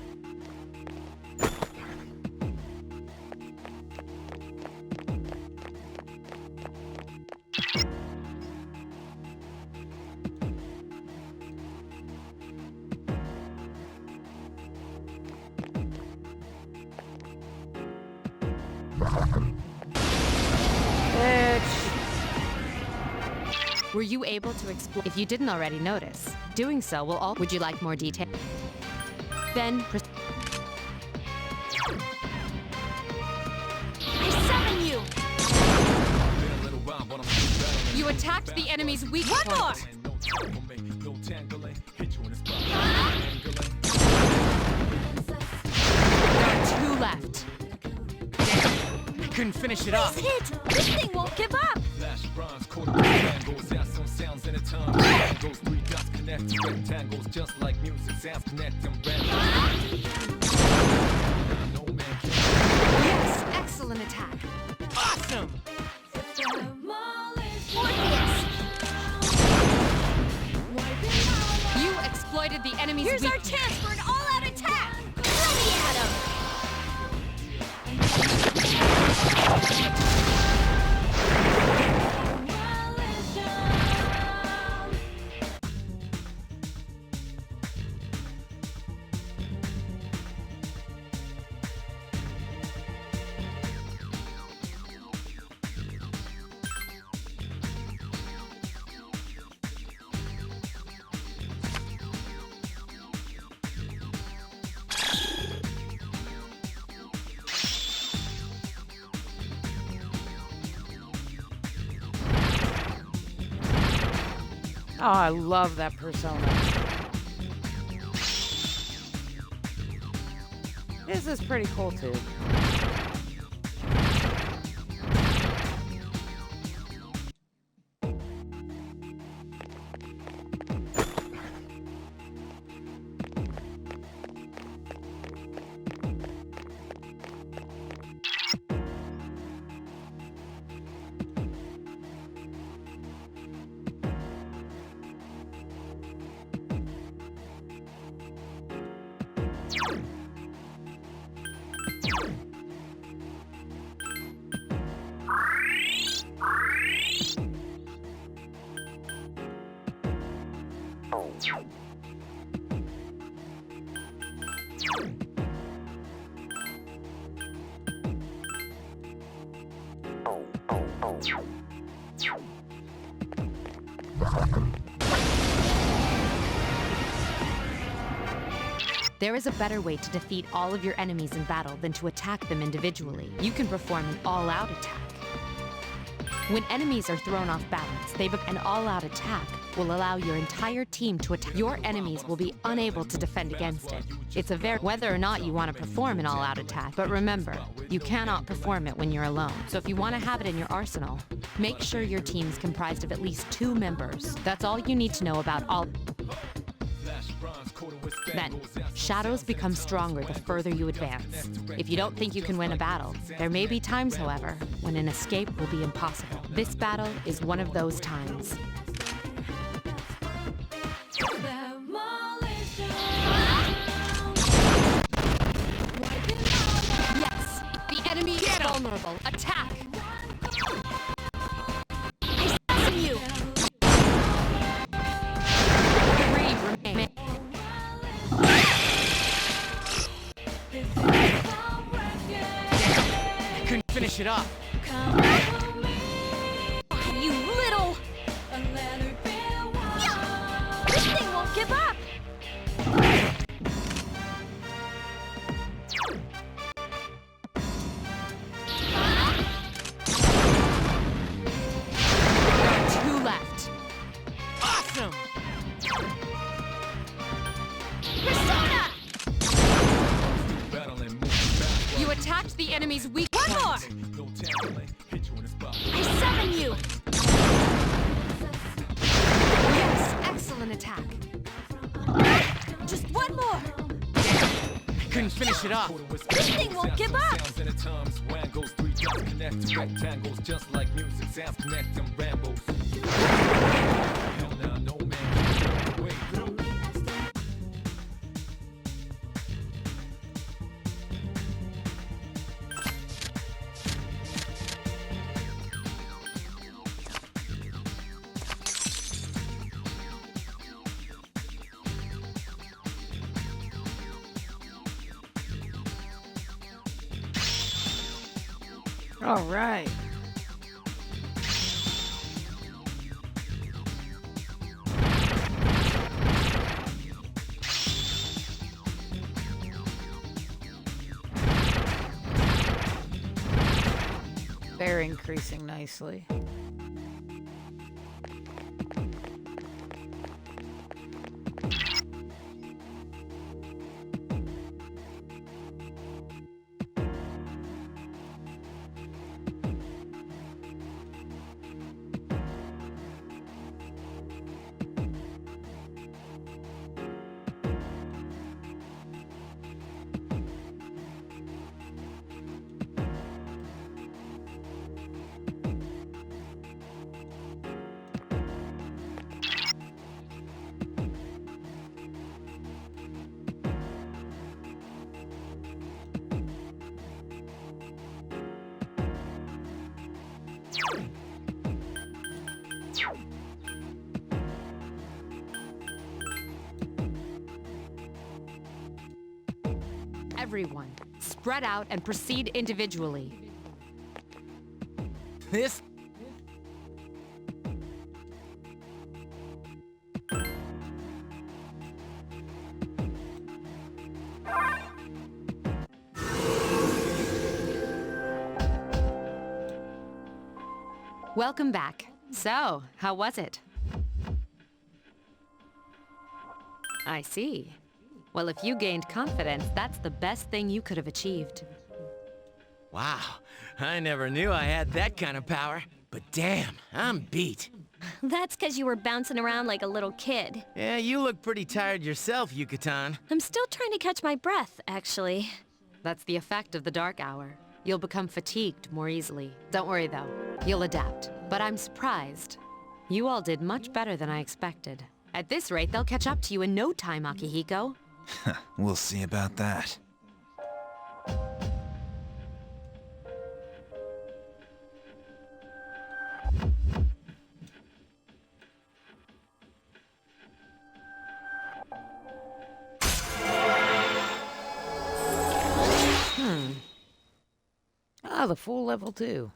Were you able to explore? If you didn't already notice, doing so will all. Would you like more detail? Then. I summon you! You attacked the enemy's weak point. One more! There are 2 left. I couldn't finish it off. Please hit! This thing won't give up! Flash bronze, quarter rectangles, yeah, some sounds in a tongue. Triangles, 3 dots connect to rectangles, just like music. Sounds connect them Yes, excellent attack. Awesome! You exploited the enemy's Here's weak our chance for an all-out attack! Ready at him! Oh, I love that persona. This is pretty cool too. There is a better way to defeat all of your enemies in battle than to attack them individually. You can perform an all-out attack. When enemies are thrown off balance, an all-out attack will allow your entire team to attack. Your enemies will be unable to defend against it. It's whether or not you want to perform an all-out attack, but remember, you cannot perform it when you're alone. So if you want to have it in your arsenal, make sure your team is comprised of at least 2 members. That's all you need to know about all. Then, shadows become stronger the further you advance. If you don't think you can win a battle, there may be times, however, when an escape will be impossible. This battle is one of those times. Yes, the enemy is vulnerable. Attack! I summon you! 3 remain. I couldn't finish it off. You little... Yeah! This thing won't give up! There are 2 left. Awesome! Persona! You attacked the enemy's weak One point. more! I summon you! Yes, excellent attack. Just one more! I couldn't finish it off. This thing won't give up! rectangles, just like music. Sounds connect them Rambos. Hell nah, no man can wait. All right. are increasing nicely. Everyone, spread out and proceed individually. This... Welcome back. So, how was it? I see. Well, if you gained confidence, that's the best thing you could have achieved. Wow, I never knew I had that kind of power. But damn, I'm beat. That's because you were bouncing around like a little kid. Yeah, you look pretty tired yourself, Yucatan. I'm still trying to catch my breath, actually. That's the effect of the dark hour. You'll become fatigued more easily. Don't worry, though. You'll adapt. But I'm surprised. You all did much better than I expected. At this rate, they'll catch up to you in no time, Akihiko. We'll see about that. Ah, the full level 2.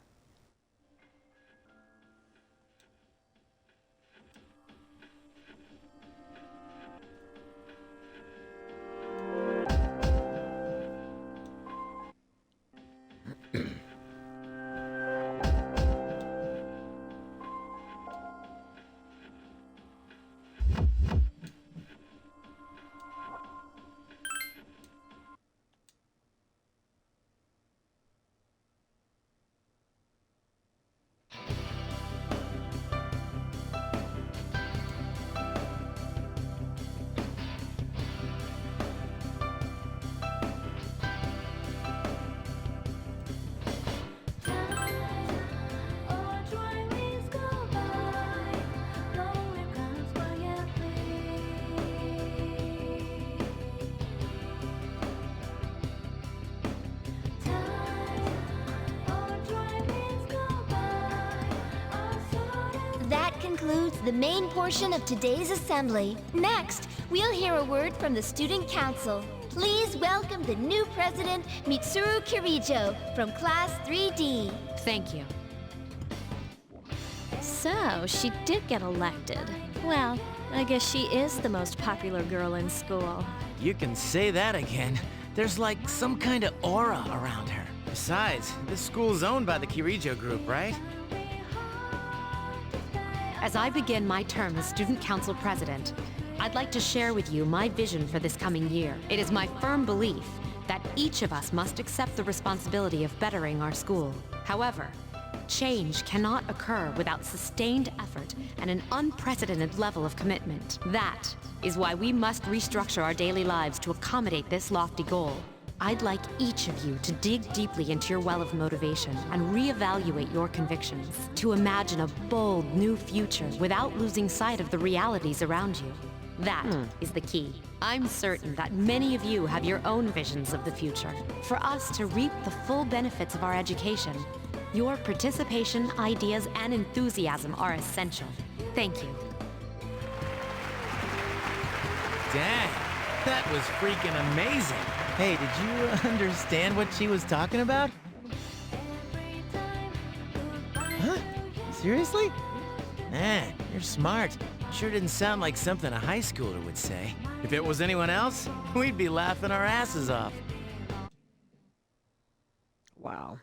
That concludes the main portion of today's assembly. Next, we'll hear a word from the Student Council. Please welcome the new president, Mitsuru Kirijo, from Class 3D. Thank you. So, she did get elected. Well, I guess she is the most popular girl in school. You can say that again. There's like some kind of aura around her. Besides, this school's owned by the Kirijo group, right? As I begin my term as Student Council President, I'd like to share with you my vision for this coming year. It is my firm belief that each of us must accept the responsibility of bettering our school. However, change cannot occur without sustained effort and an unprecedented level of commitment. That is why we must restructure our daily lives to accommodate this lofty goal. I'd like each of you to dig deeply into your well of motivation and reevaluate your convictions, to imagine a bold new future without losing sight of the realities around you. That is the key. I'm certain that many of you have your own visions of the future. For us to reap the full benefits of our education, your participation, ideas, and enthusiasm are essential. Thank you. Dang, that was freaking amazing. Hey, did you understand what she was talking about? Huh? Seriously? Man, you're smart. Sure didn't sound like something a high schooler would say. If it was anyone else, we'd be laughing our asses off. Wow.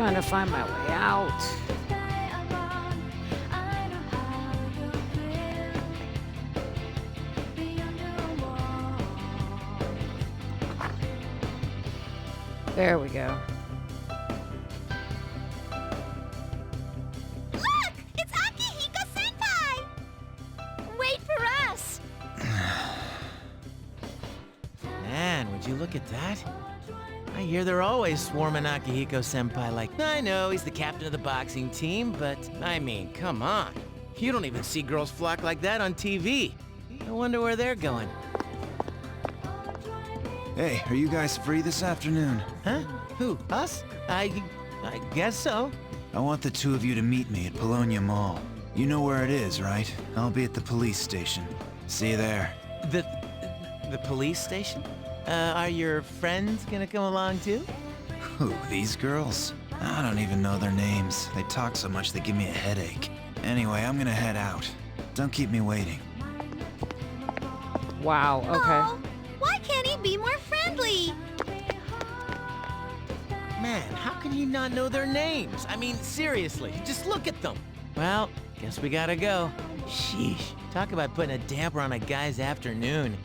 Trying to find my way out. There we go. Look! It's Akihiko-senpai! Wait for us! Man, would you look at that? I hear they're always swarming Akihiko-senpai like, I know he's the captain of the boxing team, but I mean, come on. You don't even see girls flock like that on TV. I wonder where they're going. Hey, are you guys free this afternoon? Huh? Who? Us? I guess so. I want the two of you to meet me at Polonia Mall. You know where it is, right? I'll be at the police station. See you there. The police station? Are your friends gonna come along too? Who, these girls? I don't even know their names. They talk so much they give me a headache. Anyway, I'm gonna head out. Don't keep me waiting. Wow, okay. Oh, why can't he be more friendly? Man, how can you not know their names? I mean, seriously, just look at them. Well, guess we gotta go. Sheesh, talk about putting a damper on a guy's afternoon.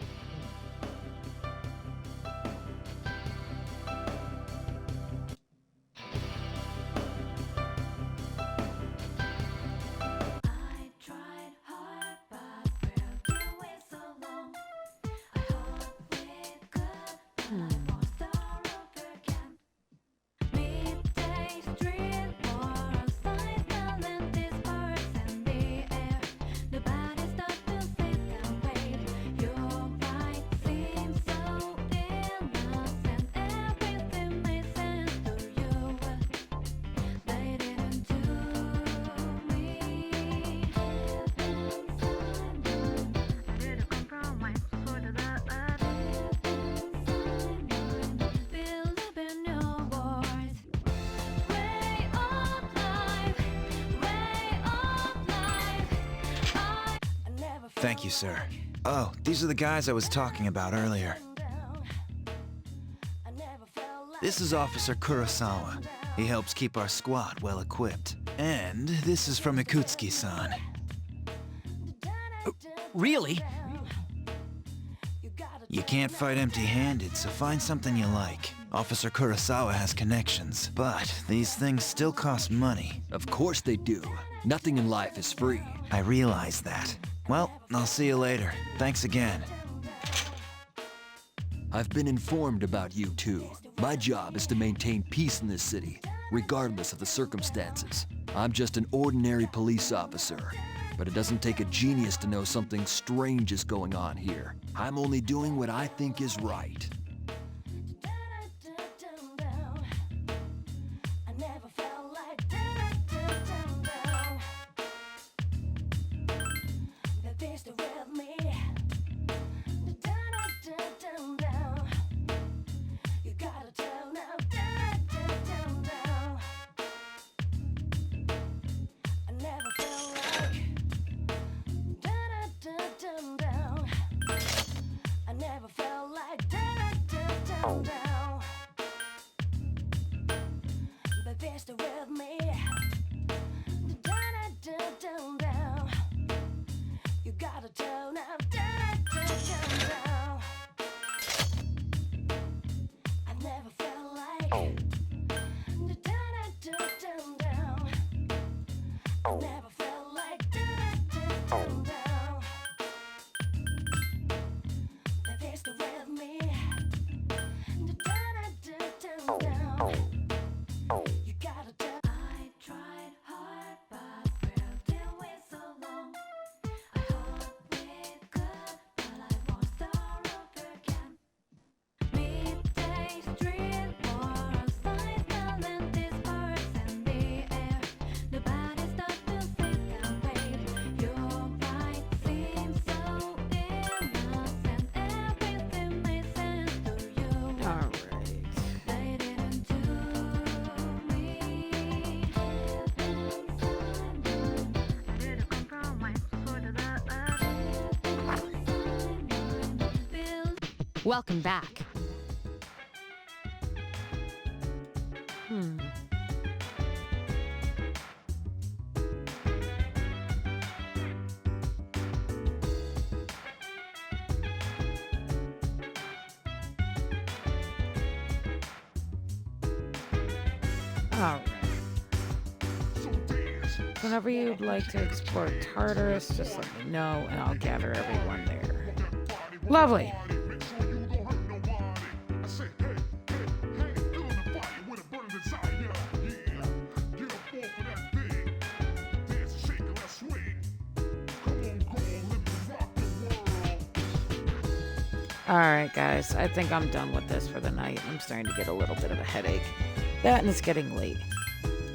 Thank you, sir. Oh, these are the guys I was talking about earlier. This is Officer Kurosawa. He helps keep our squad well equipped. And this is from Ikutsuki-san. Really? You can't fight empty-handed, so find something you like. Officer Kurosawa has connections, but these things still cost money. Of course they do. Nothing in life is free. I realize that. Well, I'll see you later. Thanks again. I've been informed about you two. My job is to maintain peace in this city, regardless of the circumstances. I'm just an ordinary police officer, but it doesn't take a genius to know something strange is going on here. I'm only doing what I think is right. Welcome back. Alright. Whenever you'd like to explore Tartarus, just let me know and I'll gather everyone there. Lovely. Alright guys, I think I'm done with this for the night. I'm starting to get a little bit of a headache. That and it's getting late.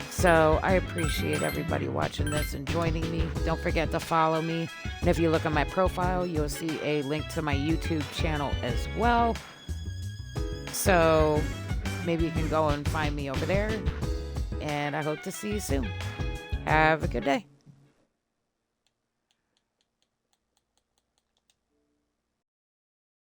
So I appreciate everybody watching this and joining me. Don't forget to follow me. And if you look at my profile, you'll see a link to my YouTube channel as well. So maybe you can go and find me over there. And I hope to see you soon. Have a good day.